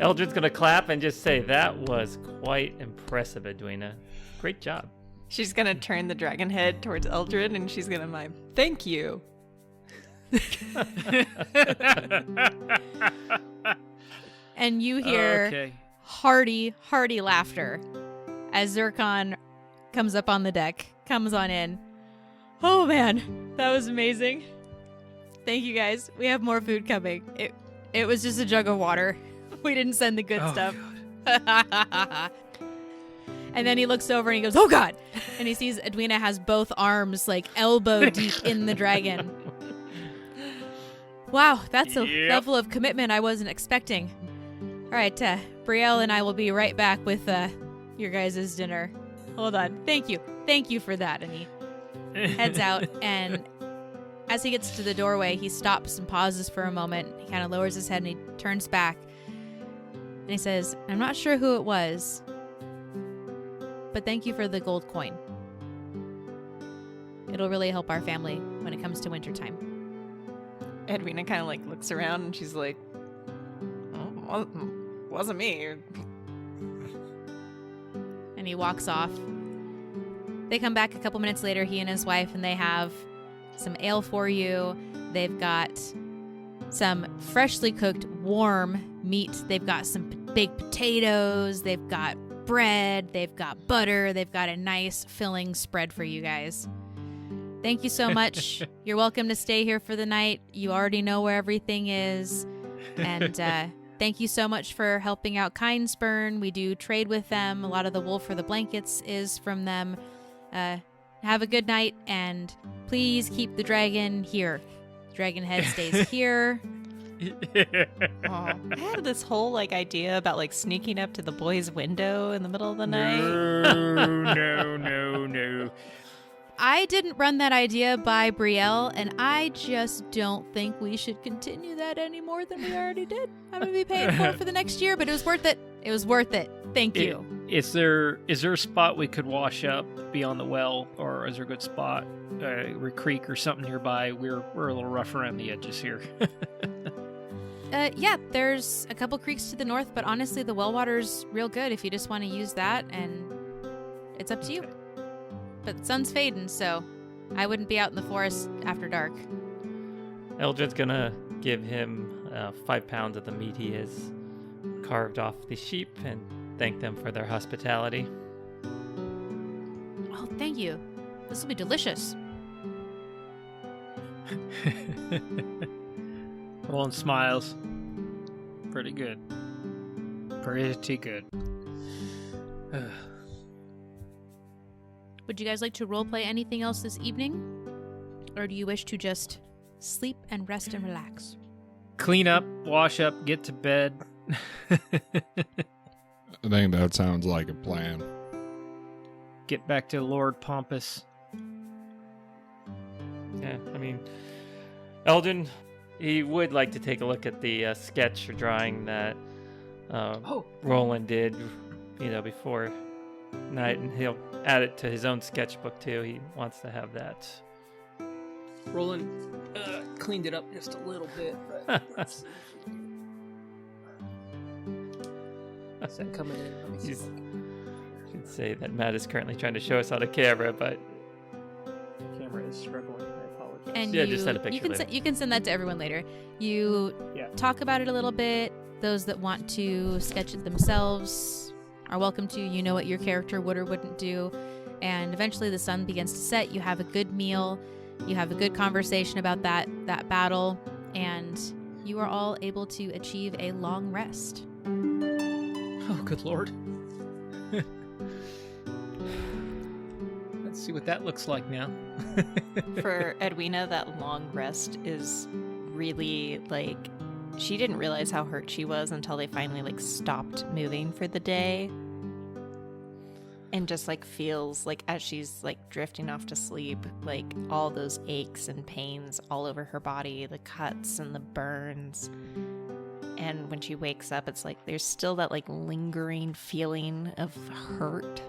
Eldred's gonna clap and just say, "That was quite impressive, Edwina. Great job." She's gonna turn the dragon head towards Eldred, and she's gonna mime, "Thank you." And you hear Okay. hearty laughter as Zircon comes up on the deck, comes on in. Oh man, that was amazing. Thank you guys. We have more food coming. It was just a jug of water. We didn't send the good stuff. And then he looks over and he goes, "Oh God!" And he sees Edwina has both arms like elbow deep in the dragon. Wow, that's a level of commitment I wasn't expecting. All right, Brielle and I will be right back with your guys' dinner. Hold on. Thank you for that. And he heads out, and as he gets to the doorway, he stops and pauses for a moment. He kind of lowers his head and he turns back. And he says, "I'm not sure who it was, but thank you for the gold coin. It'll really help our family when it comes to wintertime." Edwina kind of like looks around and she's like, "Oh, wasn't me." And he walks off. They come back a couple minutes later, he and his wife, and they have some ale for you. They've got some freshly cooked warm meat. They've got some baked potatoes. They've got bread. They've got butter. They've got a nice filling spread for you guys. Thank you so much. You're welcome to stay here for the night. You already know where everything is. And thank you so much for helping out Kindspurn. We do trade with them. A lot of the wool for the blankets is from them. Have a good night, and please keep the dragon here. The dragon head stays here. I had this whole like idea about like sneaking up to the boys' window in the middle of the night. No. I didn't run that idea by Brielle, and I just don't think we should continue that any more than we already did. I'm going to be paying for it for the next year, but it was worth it. It was worth it. Thank you. Is there a spot we could wash up beyond the well, or is there a good spot, a creek or something nearby? We're a little rough around the edges here. Yeah, there's a couple creeks to the north, but honestly, the well water's real good if you just want to use that, and it's up to you. But the sun's fading, so I wouldn't be out in the forest after dark. Eldred's gonna give him 5 pounds of the meat he has carved off the sheep and thank them for their hospitality. Oh, thank you. This will be delicious. Roland smiles. Pretty good. Pretty good. Would you guys like to roleplay anything else this evening? Or do you wish to just sleep and rest and relax? Clean up, wash up, get to bed. I think that sounds like a plan. Get back to Lord Pompous. Yeah, I mean, Eldon, he would like to take a look at the sketch or drawing that Roland did, before night, and he'll add it to his own sketchbook too. He wants to have that. Roland cleaned it up just a little bit, but let's see. Is that coming in? Let me see. Should say that Matt is currently trying to show us on a camera, but The camera is struggling. I apologize. And Yeah, just send a picture later. you can send that to everyone later. You talk about it a little bit. Those that want to sketch it themselves are welcome to. You know what your character would or wouldn't do. And eventually the sun begins to set. You have a good meal. You have a good conversation about that battle. And you are all able to achieve a long rest. Oh, good lord. Let's see what that looks like now. For Edwina, that long rest is really like she didn't realize how hurt she was until they finally stopped moving for the day. And just feels as she's drifting off to sleep, all those aches and pains all over her body, the cuts and the burns. And when she wakes up, it's like there's still that like lingering feeling of hurt.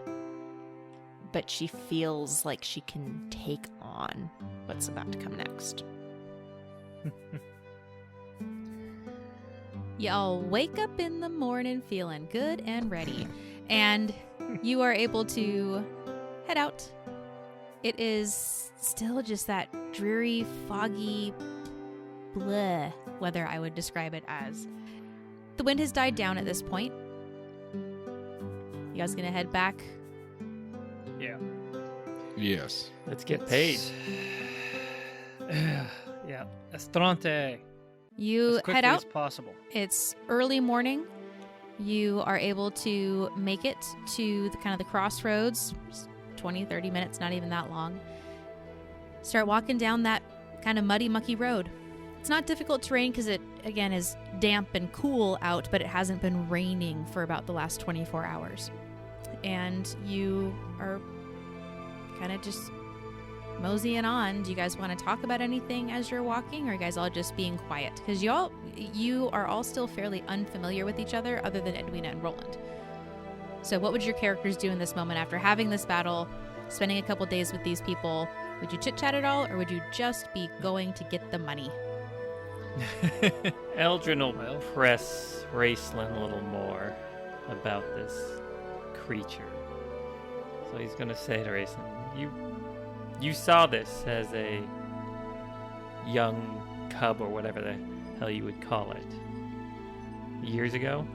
But she feels like she can take on what's about to come next. Y'all wake up in the morning feeling good and ready. And you are able to head out. It is still just that dreary, foggy, bleh weather, I would describe it as. The wind has died down at this point. You guys gonna head back? Yeah. Yes. Let's get paid. Yeah. Estrante. You As quickly head as out. possible. It's early morning. You are able to make it to the kind of the crossroads. 20, 30 minutes, not even that long. Start walking down that kind of muddy, mucky road. It's not difficult terrain because it, again, is damp and cool out, but it hasn't been raining for about the last 24 hours. And you are kind of just moseying on. Do you guys want to talk about anything as you're walking, or are you guys all just being quiet? Because you are all still fairly unfamiliar with each other other than Edwina and Roland. So what would your characters do in this moment after having this battle, spending a couple days with these people? Would you chit-chat at all, or would you just be going to get the money? Eldrin will press Raceland a little more about this creature. So he's going to say to Raceland, you saw this as a young cub, or whatever the hell you would call it, years ago?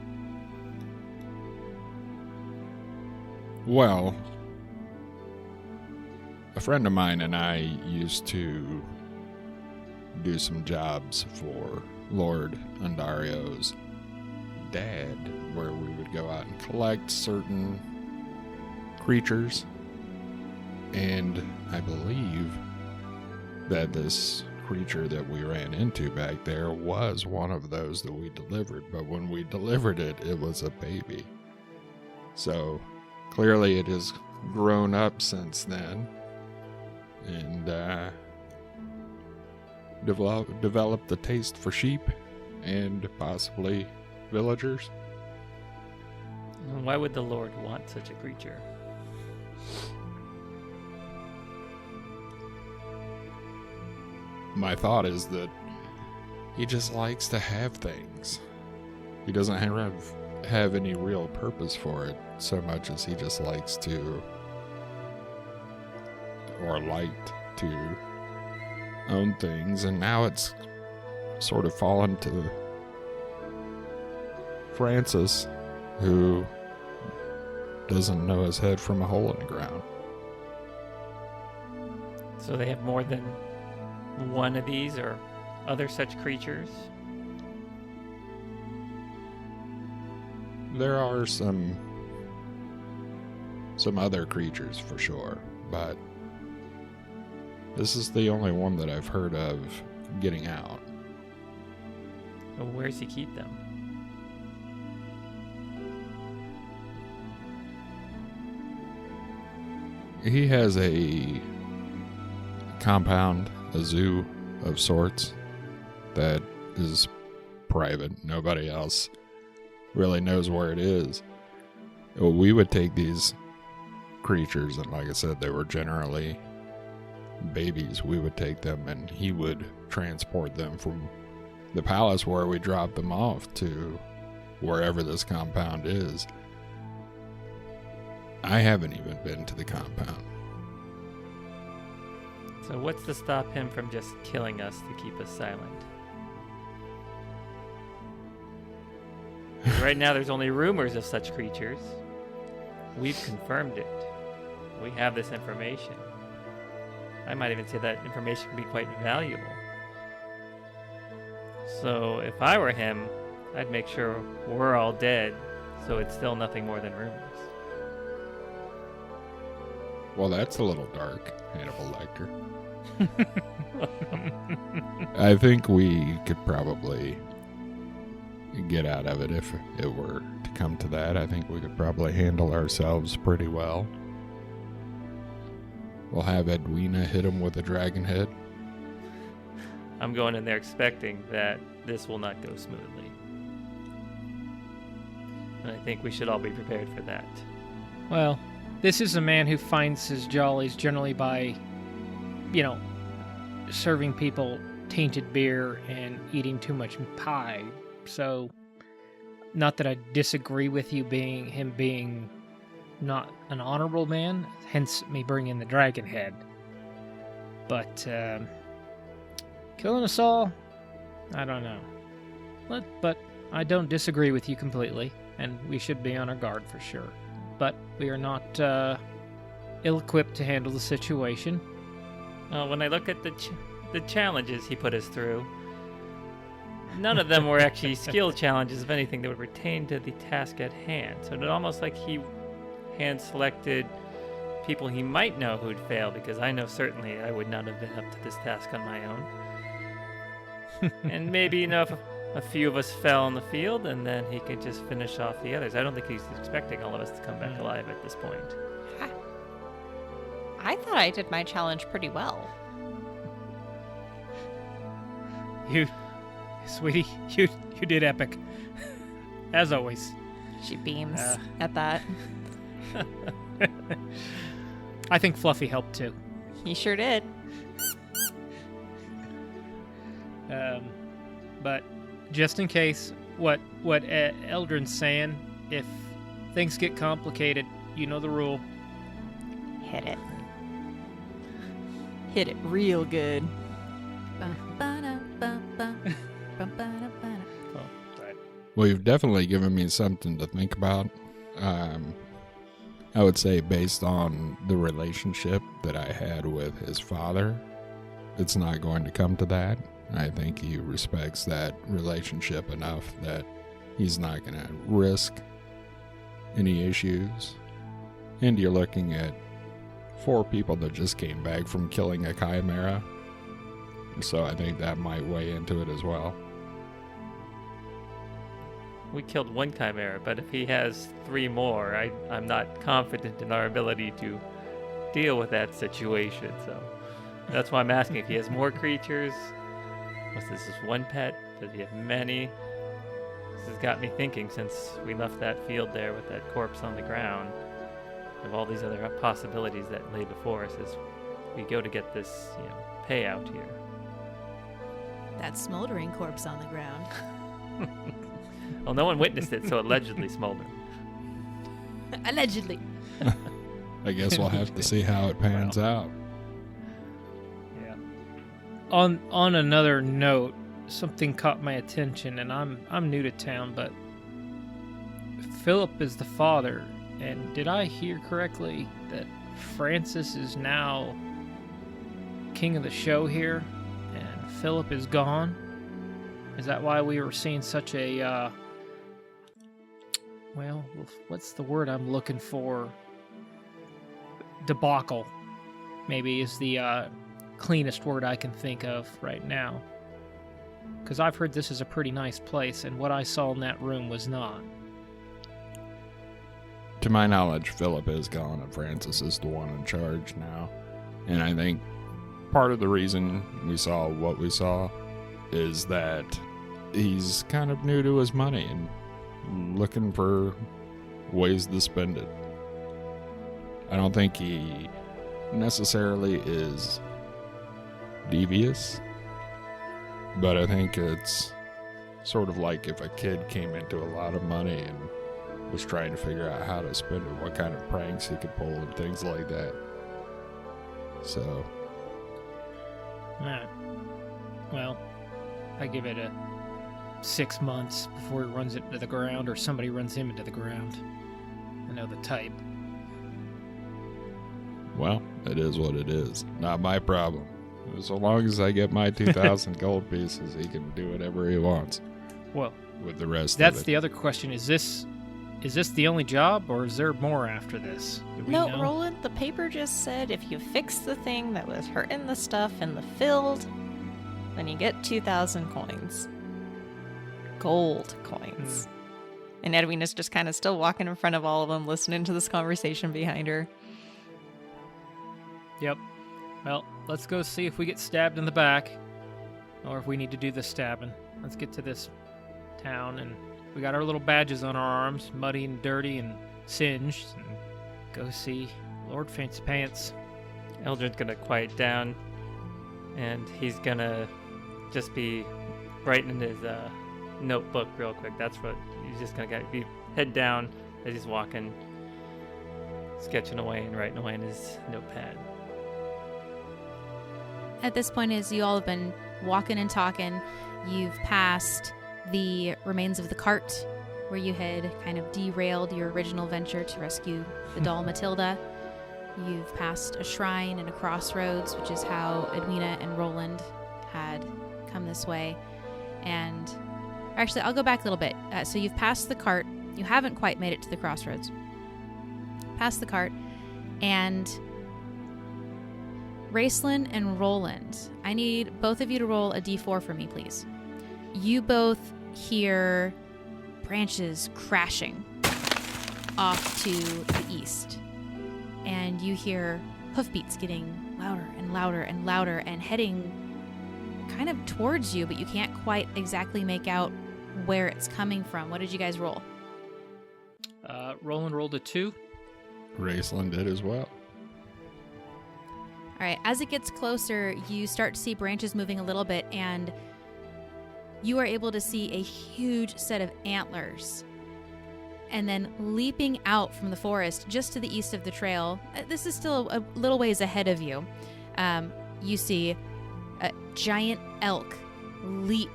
Well, a friend of mine and I used to do some jobs for Lord Undario's dad, where we would go out and collect certain creatures. And I believe that this creature that we ran into back there was one of those that we delivered. But when we delivered it, it was a baby. So clearly it has grown up since then and developed a taste for sheep and possibly villagers. Why would the Lord want such a creature? My thought is that he just likes to have things. He doesn't have any real purpose for it so much as he just likes to, or liked to, own things. And now it's sort of fallen to Francis, who doesn't know his head from a hole in the ground. So they have more than one of these or other such creatures? There are some other creatures for sure, but this is the only one that I've heard of getting out. Well, where's he keep them? He has a compound, a zoo of sorts, that is private. Nobody else really knows where it is. We would take these creatures, and like I said, they were generally babies. We would take them, and he would transport them from the palace where we dropped them off to wherever this compound is. I haven't even been to the compound. So what's to stop him from just killing us to keep us silent? 'Cause right now there's only rumors of such creatures. We've confirmed it. We have this information. I might even say that information can be quite valuable. So if I were him, I'd make sure we're all dead, so it's still nothing more than rumors. Well, that's a little dark, Hannibal Lecter. I think we could probably get out of it if it were to come to that. I think we could probably handle ourselves pretty well. We'll have Edwina hit him with a dragon head. I'm going in there expecting that this will not go smoothly. And I think we should all be prepared for that. Well, this is a man who finds his jollies generally by, serving people tainted beer and eating too much pie. So, not that I disagree with you being not an honorable man, hence me bringing the dragon head. But, killing us all, I don't know. But I don't disagree with you completely, and we should be on our guard for sure. But we are not ill-equipped to handle the situation. Well, when I look at the challenges he put us through, none of them were actually skill challenges. If anything, they would pertain to the task at hand. So it's almost like he hand-selected people he might know who'd fail, because I know certainly I would not have been up to this task on my own. And maybe, if a few of us fell in the field, and then he could just finish off the others. I don't think he's expecting all of us to come back alive at this point. I thought I did my challenge pretty well. Sweetie, you did epic. As always. She beams at that. I think Fluffy helped too. He sure did. But just in case, what Eldrin's saying, if things get complicated, you know the rule. Hit it. Hit it real good. Well, you've definitely given me something to think about. I would say based on the relationship that I had with his father, it's not going to come to that. I think he respects that relationship enough that he's not going to risk any issues. And you're looking at 4 people that just came back from killing a chimera. So I think that might weigh into it as well. We killed 1 chimera, but if he has 3 more, I'm not confident in our ability to deal with that situation. So that's why I'm asking if he has more creatures. Was this just 1 pet? Does he have many? This has got me thinking, since we left that field there with that corpse on the ground, of all these other possibilities that lay before us as we go to get this, payout here. That smoldering corpse on the ground. Well, no one witnessed it, so allegedly smoldered. Allegedly. I guess we'll have to see how it pans out. Yeah. On another note, something caught my attention, and I'm new to town, but Philip is the father, and did I hear correctly that Francis is now king of the show here, and Philip is gone? Is that why we were seeing such a well, what's the word I'm looking for? Debacle, maybe, is the cleanest word I can think of right now. Because I've heard this is a pretty nice place, and what I saw in that room was not. To my knowledge, Philip is gone and Francis is the one in charge now. And I think part of the reason we saw what we saw is that he's kind of new to his money and looking for ways to spend it. I don't think he necessarily is devious, but I think it's sort of like if a kid came into a lot of money and was trying to figure out how to spend it, what kind of pranks he could pull and things like that. So, well, I give it 6 months before he runs it into the ground, or somebody runs him into the ground. I know the type. well, it is what it is. Not my problem. So long as I get my 2,000 gold pieces, he can do whatever he wants. Well, with the rest that's of it. the other question. Is this the only job, or is there more after this? Do we No, know? Roland, the paper just said if you fix the thing that was hurting the stuff in the field, then you get 2,000 coins. Gold coins. And Edwina's just kind of still walking in front of all of them, listening to this conversation behind her. Yep. Well, let's go see if we get stabbed in the back, or if we need to do the stabbing. Let's get to this town and We got our little badges on our arms, muddy and dirty and singed, and go see Lord Fancy Pants. Eldrin's gonna quiet down, and he's gonna just be writing in his notebook real quick. That's what he's just gonna be head down as he's walking, sketching away and writing away in his notepad. At this point, as you all have been walking and talking, you've passed the remains of the cart where you had kind of derailed your original venture to rescue the doll Matilda. You've passed a shrine and a crossroads, which is how Edwina and Roland had come this way. And actually, I'll go back a little bit. So you've passed the cart. You haven't quite made it to the crossroads. Past the cart. And Raceland and Roland, I need both of you to roll a d4 for me, please. You both hear branches crashing off to the east. And you hear hoofbeats getting louder and louder and louder and heading kind of towards you, but you can't quite exactly make out where it's coming from. What did you guys roll? Roland rolled a 2. Raceland did as well. All right, as it gets closer, you start to see branches moving a little bit, and you are able to see a huge set of antlers. And then leaping out from the forest just to the east of the trail, this is still a little ways ahead of you, you see a giant elk leap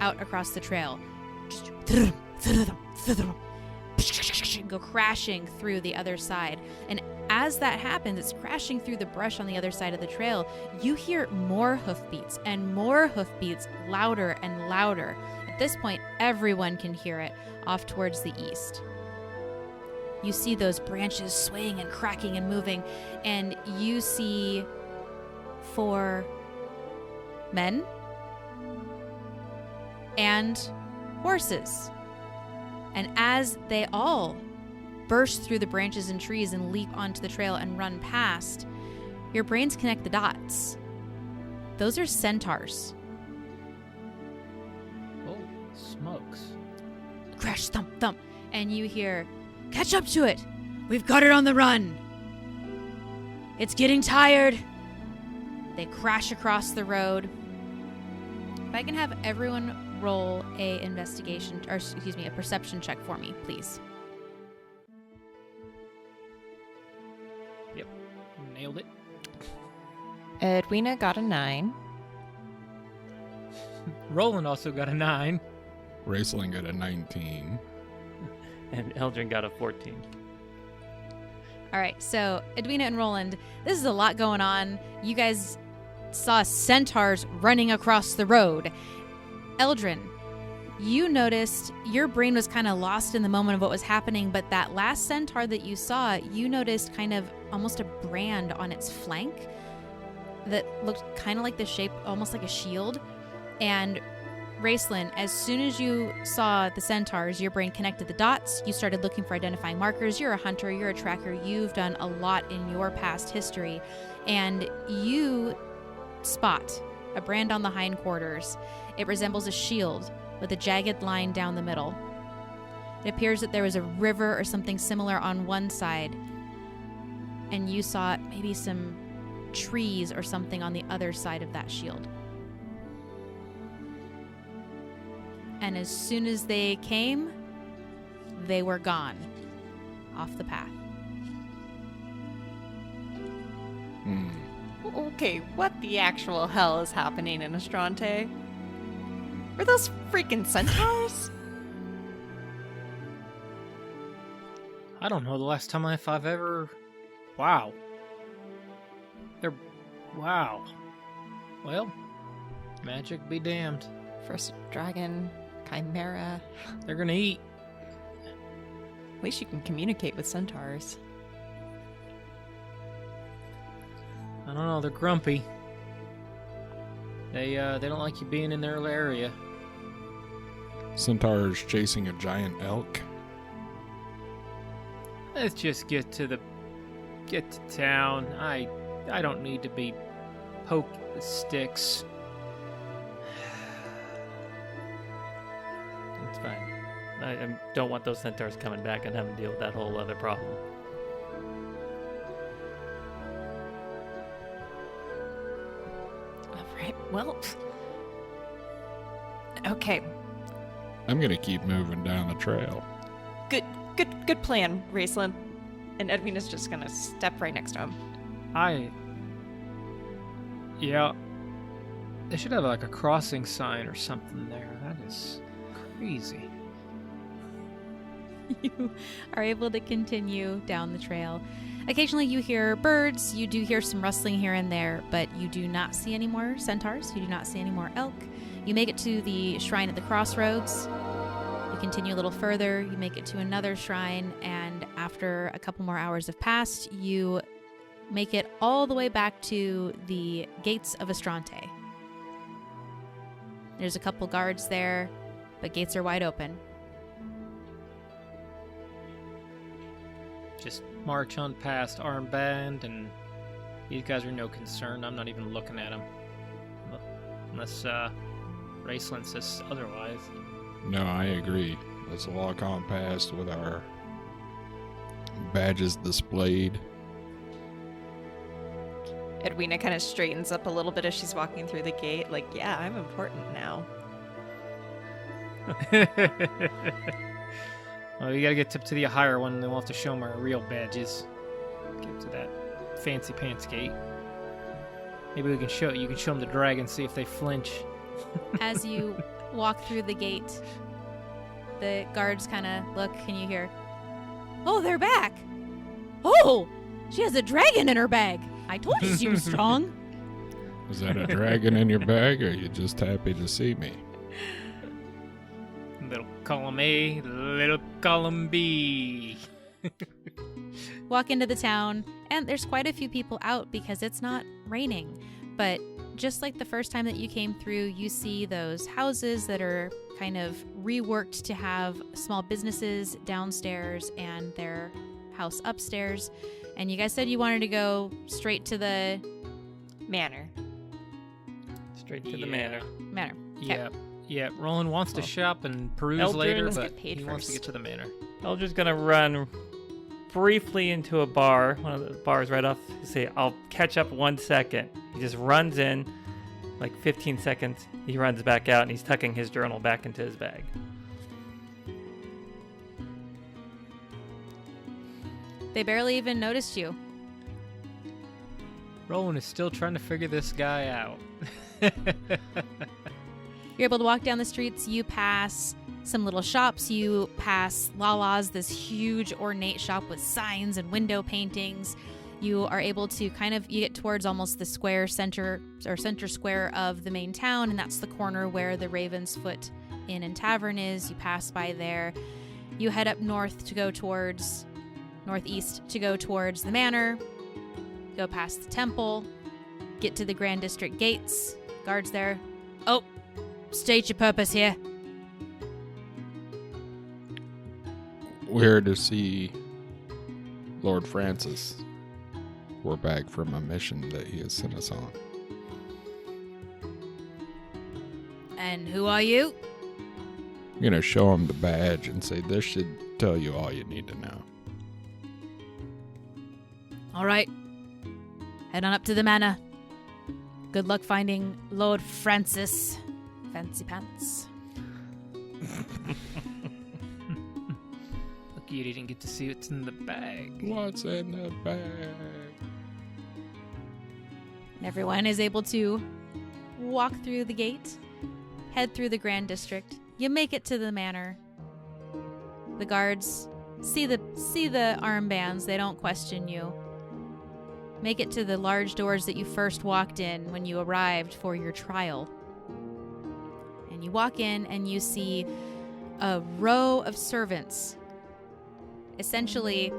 out across the trail. Go crashing through the other side. And as that happens, it's crashing through the brush on the other side of the trail. You hear more hoofbeats and more hoofbeats, louder and louder. At this point, everyone can hear it off towards the east. You see those branches swaying and cracking and moving, and you see 4 men and horses. And as they all burst through the branches and trees and leap onto the trail and run past, your brains connect the dots. Those are centaurs. Oh, smokes. Crash, thump, thump. And you hear, "Catch up to it! We've got it on the run! It's getting tired!" They crash across the road. If I can have everyone roll a perception check for me, please. Yep, nailed it. Edwina got a 9. Roland also got a 9. Raceland got a 19. And Eldrin got a 14. All right, so Edwina and Roland, this is a lot going on. You guys saw centaurs running across the road. Eldrin, you noticed your brain was kind of lost in the moment of what was happening, but that last centaur that you saw, you noticed kind of almost a brand on its flank that looked kind of like the shape, almost like a shield. And Raceland, as soon as you saw the centaurs, your brain connected the dots. You started looking for identifying markers. You're a hunter, you're a tracker. You've done a lot in your past history. And you spot a brand on the hindquarters. It resembles a shield with a jagged line down the middle. It appears that there was a river or something similar on one side, and you saw maybe some trees or something on the other side of that shield. And as soon as they came, they were gone off the path. Okay, what the actual hell is happening in Astrante? Were those freaking centaurs? I don't know the last time I've ever... Wow. Wow. Well, magic be damned. First dragon, chimera. They're gonna eat. At least you can communicate with centaurs. I don't know, they're grumpy. They don't like you being in their area. Centaurs chasing a giant elk. Let's just get to town. I don't need to be poked with sticks. It's fine. I don't want those centaurs coming back and having to deal with that whole other problem. All right. Well. Okay. I'm gonna keep moving down the trail. Good plan, Raceland. And Edwina's just gonna step right next to him. Yeah. They should have like a crossing sign or something there. That is crazy. You are able to continue down the trail. Occasionally you hear birds, you do hear some rustling here and there, but you do not see any more centaurs, you do not see any more elk. You make it to the shrine at the crossroads. You continue a little further, you make it to another shrine, and after a couple more hours have passed, you make it all the way back to the gates of Astrante. There's a couple guards there, but gates are wide open. Just march on past Armband, and these guys are no concern. I'm not even looking at them. Unless Raceland says otherwise. No, I agree. Let's walk on past with our badges displayed. Edwina kind of straightens up a little bit as she's walking through the gate. Like, yeah, I'm important now. Well, we gotta get up to the higher one, and then we'll have to show them our real badges. Get to that fancy pants gate. Maybe you can show them the dragon, see if they flinch. As you walk through the gate, the guards kind of look and you hear, "Oh, they're back! Oh, she has a dragon in her bag! I told you she was strong!" Is that a dragon in your bag, or are you just happy to see me? Little column A, little column B. Walk into the town, and there's quite a few people out because it's not raining. But just like the first time that you came through, you see those houses that are kind of reworked to have small businesses downstairs and their house upstairs. And you guys said you wanted to go straight to the Manor. Straight to the manor. manor. Okay. Yeah. Roland wants to shop and peruse Eldrin, later, let's but get paid he wants to first. get to the manor. Eldrin's gonna run briefly into a bar, one of the bars right off. Say, "I'll catch up 1 second." He just runs in, like 15 seconds. He runs back out, and he's tucking his journal back into his bag. They barely even noticed you. Roland is still trying to figure this guy out. You're able to walk down the streets. You pass some little shops. You pass Lala's, this huge ornate shop with signs and window paintings. You are able to you get towards almost the square center square of the main town, and that's the corner where the Raven's Foot Inn and Tavern is. You pass by there. You head up northeast to go towards the manor. Go past the temple. Get to the Grand District gates. Guards there. "Oh, state your purpose here." We're to see Lord Francis. We're back from a mission that he has sent us on. "And who are you?" I'm going to show him the badge and say, "This should tell you all you need to know." "All right. Head on up to the manor. Good luck finding Lord Francis. Fancy pants." Lucky you didn't get to see what's in the bag. What's in the bag? And everyone is able to walk through the gate, head through the Grand District. You make it to the manor. The guards see the armbands. They don't question you. Make it to the large doors that you first walked in when you arrived for your trial. And you walk in and you see a row of servants, essentially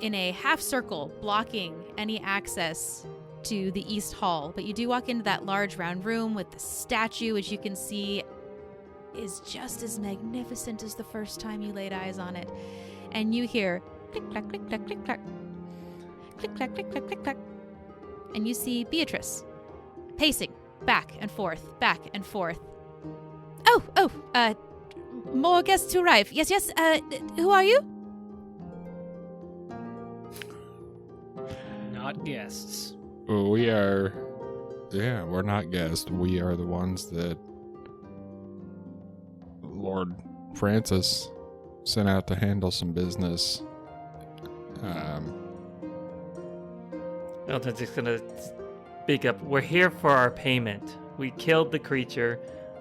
in a half circle, blocking any access to the East Hall. But you do walk into that large round room with the statue, which you can see is just as magnificent as the first time you laid eyes on it. And you hear click, clack, click, clack, click, clack. Click, clack, click, clack, click, clack. And you see Beatrice pacing back and forth, back and forth. more guests to arrive. Yes, yes. Who are you? Not guests. Well, we are. Yeah, we're not guests. We are the ones that Lord Francis sent out to handle some business. Elton's just gonna speak up. We're here for our payment. We killed the creature.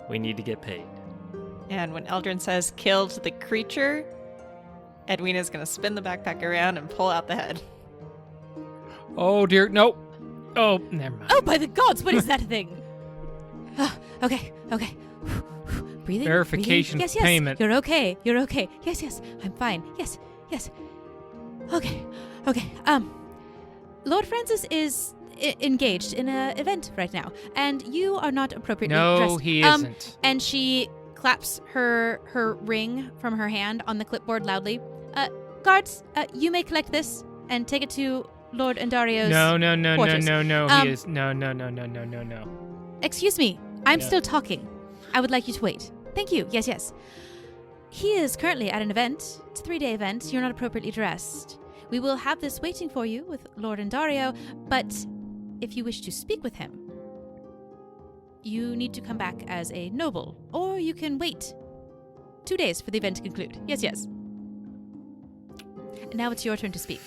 We need to get paid. And when Eldrin says killed the creature, Edwina's going to spin the backpack around and pull out the head. Oh dear, nope. Oh, never mind. Oh, by the gods, what is that thing? Okay. Breathing. Verification breathing. Yes, payment. You're okay. Yes. I'm fine. Yes. Okay. Lord Francis is engaged in an event right now, and you are not appropriately dressed. No, he isn't. And she claps her ring from her hand on the clipboard loudly. Guards, you may collect this and take it to Lord Endario's quarters. No. He is no. Excuse me, I'm Yeah. still talking. I would like you to wait. Thank you. Yes. He is currently at an event. It's a 3-day event. You're not appropriately dressed. We will have this waiting for you with Lord Endario, but if you wish to speak with him, you need to come back as a noble, or you can wait 2 days for the event to conclude. Yes. And now it's your turn to speak.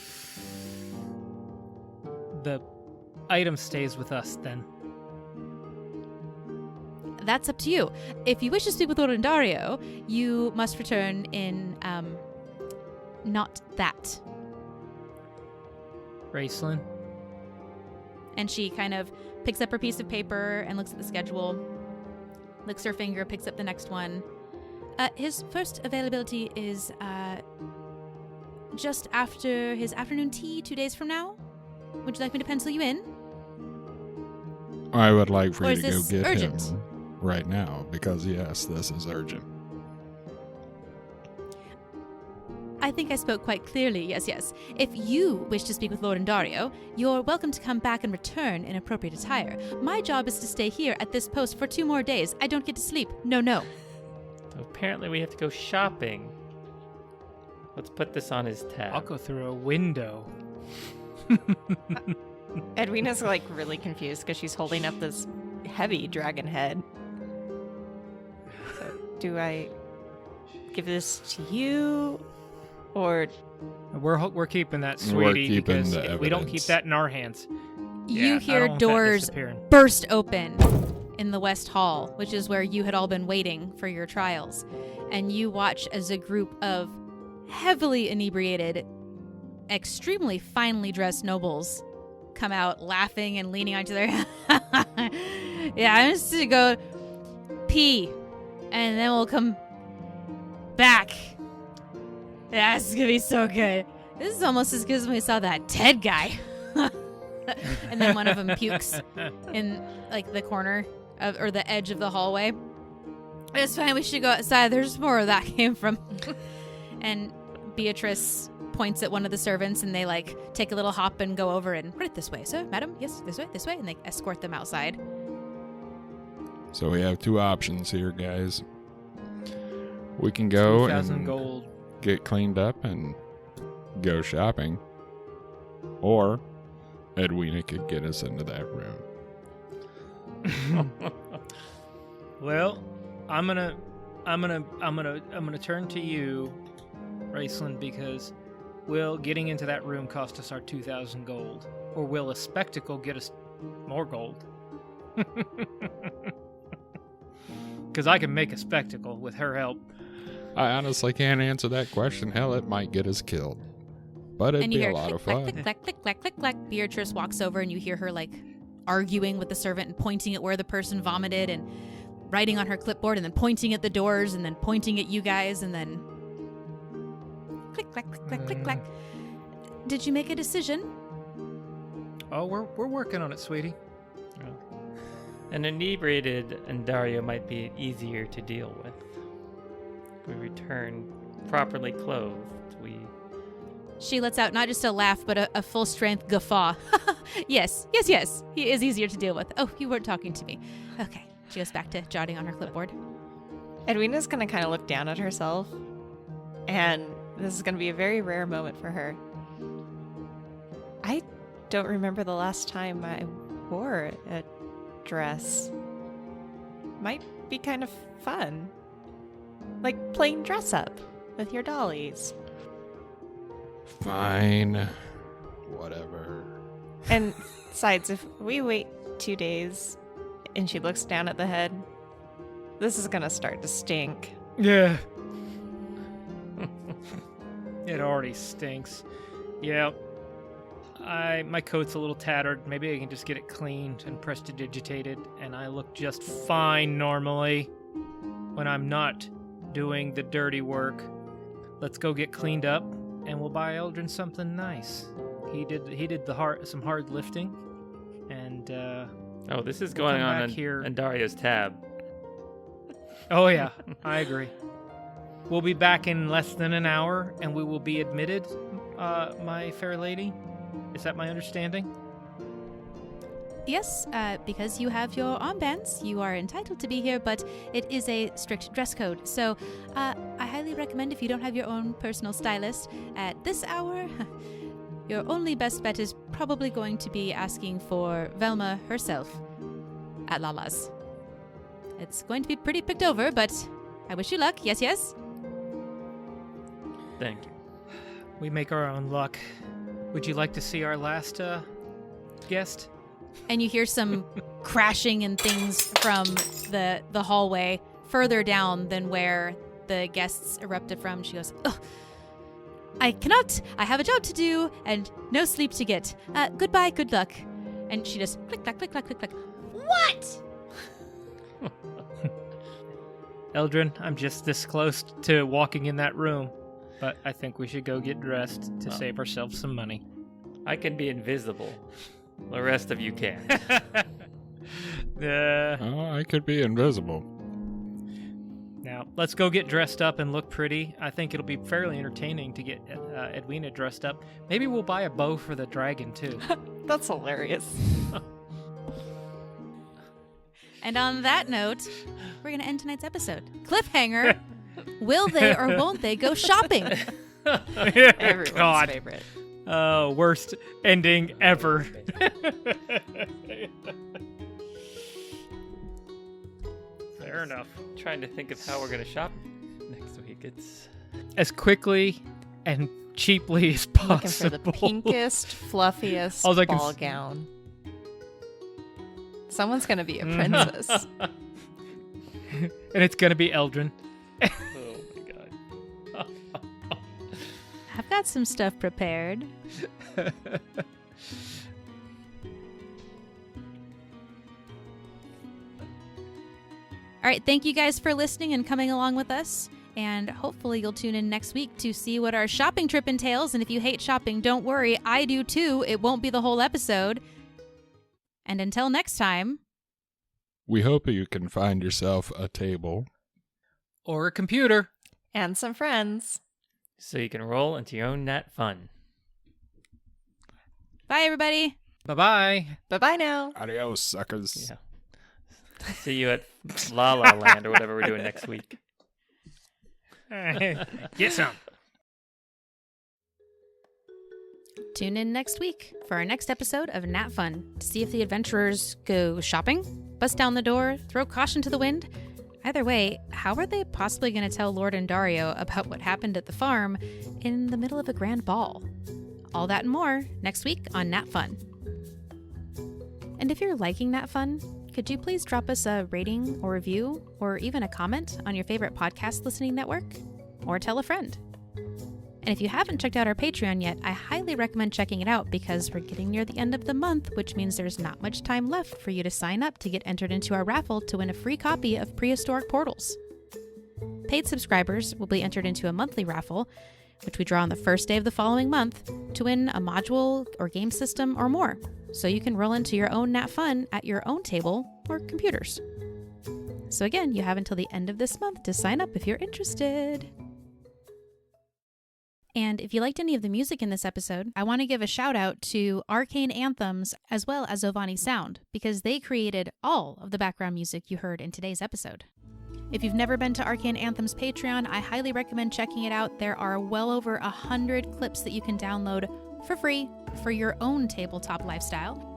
The item stays with us then. That's up to you. If you wish to speak with Lord Endario, you must return in, not that. Raceland? And she kind of picks up her piece of paper and looks at the schedule, licks her finger, picks up the next one. His first availability is just after his afternoon tea 2 days from now. Would you like me to pencil you in? I would like for Or you is to go this get urgent? him right now, because yes, this is urgent. I think I spoke quite clearly, yes. If you wish to speak with Lord Endario, you're welcome to come back and return in appropriate attire. My job is to stay here at this post for 2 more days. I don't get to sleep. No. So apparently we have to go shopping. Let's put this on his tab. I'll go through a window. Edwina's like really confused because she's holding up this heavy dragon head. So, do I give this to you, or We're keeping that, We're sweetie, keeping because the if we don't keep evidence. that in our hands. You I hear don't want that doors disappearing. burst open in the West Hall, which is where you had all been waiting for your trials. And you watch as a group of heavily inebriated, extremely finely dressed nobles come out laughing and leaning on each other. Yeah, I'm just gonna go pee, and then we'll come back. Yeah, this is gonna be so good. This is almost as good as when we saw that Ted guy. And then one of them pukes in like the corner of, or the edge of the hallway. It's fine, we should go outside. There's more where that came from. And Beatrice points at one of the servants, and they like take a little hop and go over and right this way, sir, madam, yes, this way, and they escort them outside. So we have 2 options here, guys. We can go 2,000 and gold. get cleaned up and go shopping, or Edwina could get us into that room. Well, I'm gonna turn to you, Raceland, because will getting into that room cost us our 2,000 gold, or will a spectacle get us more gold? Because I can make a spectacle with her help. I honestly can't answer that question. Hell, it might get us killed, but it'd And you be hear a lot click, of clack, fun. click, clack, click, clack, click, clack. Beatrice walks over, and you hear her like arguing with the servant and pointing at where the person vomited and writing on her clipboard and then pointing at the doors and then pointing at you guys and then click, clack, click, clack, click, clack. Did you make a decision? Oh, we're working on it, sweetie. An inebriated Endario might be easier to deal with. If we return properly clothed, we... She lets out not just a laugh, but a full-strength guffaw. Yes. He is easier to deal with. Oh, you weren't talking to me. Okay. She goes back to jotting on her clipboard. Edwina's going to kind of look down at herself, and this is going to be a very rare moment for her. I don't remember the last time I wore a dress. Might be kind of fun. Like playing dress up with your dollies. Fine. Whatever. And besides, if we wait 2 days and she looks down at the head, this is gonna start to stink. Yeah. It already stinks. Yeah. My coat's a little tattered. Maybe I can just get it cleaned and prestidigitated, and I look just fine normally when I'm not doing the dirty work. Let's go get cleaned up, and we'll buy Eldrin something nice. He did some hard lifting, and Oh, this is We'll going come on back here. in Dario's tab. oh yeah, I agree. We'll be back in less than an hour, and we will be admitted, my fair lady. Is that my understanding? Yes, because you have your armbands, you are entitled to be here, but it is a strict dress code. So I highly recommend, if you don't have your own personal stylist at this hour, your only best bet is probably going to be asking for Velma herself at Lala's. It's going to be pretty picked over, but I wish you luck. Yes, yes? Thank you. We make our own luck. Would you like to see our last guest? And you hear some crashing and things from the hallway further down than where the guests erupted from. She goes, "Ugh, I cannot. I have a job to do and no sleep to get. Goodbye, good luck." And she just click, clack, click, clack, click, clack. What? Eldrin, I'm just this close to walking in that room, but I think we should go get dressed to save ourselves some money. I can be invisible. The rest of you can't. Oh, I could be invisible. Now, let's go get dressed up and look pretty. I think it'll be fairly entertaining to get Edwina dressed up. Maybe we'll buy a bow for the dragon, too. That's hilarious. And on that note, we're going to end tonight's episode. Cliffhanger. Will they or won't they go shopping? Everyone's God. favorite. Worst ending ever. Fair enough. Trying to think of how we're gonna shop next week. It's As quickly and cheaply as Looking for possible. the pinkest, fluffiest All I can ball s- gown. Someone's gonna be a Mhm. princess. And it's gonna be Eldrin. oh my god. I've got some stuff prepared. All right, thank you guys for listening and coming along with us. And hopefully you'll tune in next week to see what our shopping trip entails. And if you hate shopping, don't worry. I do too. It won't be the whole episode. And until next time, We hope you can find yourself a table. Or a computer. And some friends. So you can roll into your own NatFun. bye everybody. Bye-bye. Bye-bye now. Adios, suckers. Yeah. See you at La La Land or whatever we're doing next week. Get some. Tune in next week for our next episode of NatFun to see if the adventurers go shopping, bust down the door, throw caution to the wind. Either way, how are they possibly going to tell Lord and Dario about what happened at the farm in the middle of a grand ball? All that and more next week on NatFun. And if you're liking NatFun, could you please drop us a rating or review or even a comment on your favorite podcast listening network? Or tell a friend. And if you haven't checked out our Patreon yet, I highly recommend checking it out because we're getting near the end of the month, which means there's not much time left for you to sign up to get entered into our raffle to win a free copy of Prehistoric Portals. Paid subscribers will be entered into a monthly raffle, which we draw on the first day of the following month, to win a module or game system or more, so you can roll into your own NatFun at your own table or computers. So again, you have until the end of this month to sign up if you're interested. And if you liked any of the music in this episode, I want to give a shout out to Arcane Anthems as well as Ovani Sound, because they created all of the background music you heard in today's episode. If you've never been to Arcane Anthems Patreon, I highly recommend checking it out. There are well over 100 clips that you can download for free for your own tabletop lifestyle.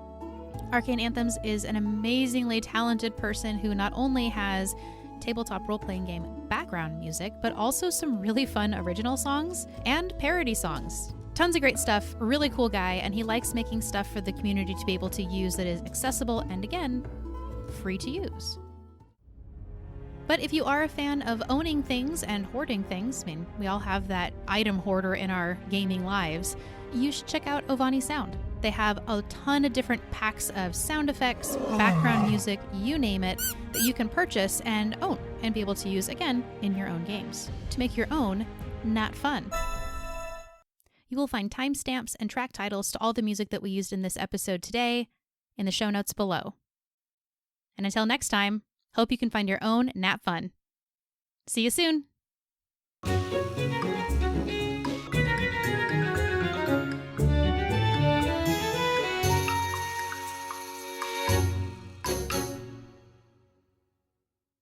Arcane Anthems is an amazingly talented person who not only has tabletop role-playing game background music, but also some really fun original songs and parody songs. Tons of great stuff, really cool guy, and he likes making stuff for the community to be able to use that is accessible and, again, free to use. But if you are a fan of owning things and hoarding things, I mean, we all have that item hoarder in our gaming lives, you should check out Ovani Sound. They have a ton of different packs of sound effects, background music, you name it, that you can purchase and own and be able to use, again, in your own games to make your own NatFun. You will find timestamps and track titles to all the music that we used in this episode today in the show notes below. And until next time, hope you can find your own NatFun. See you soon!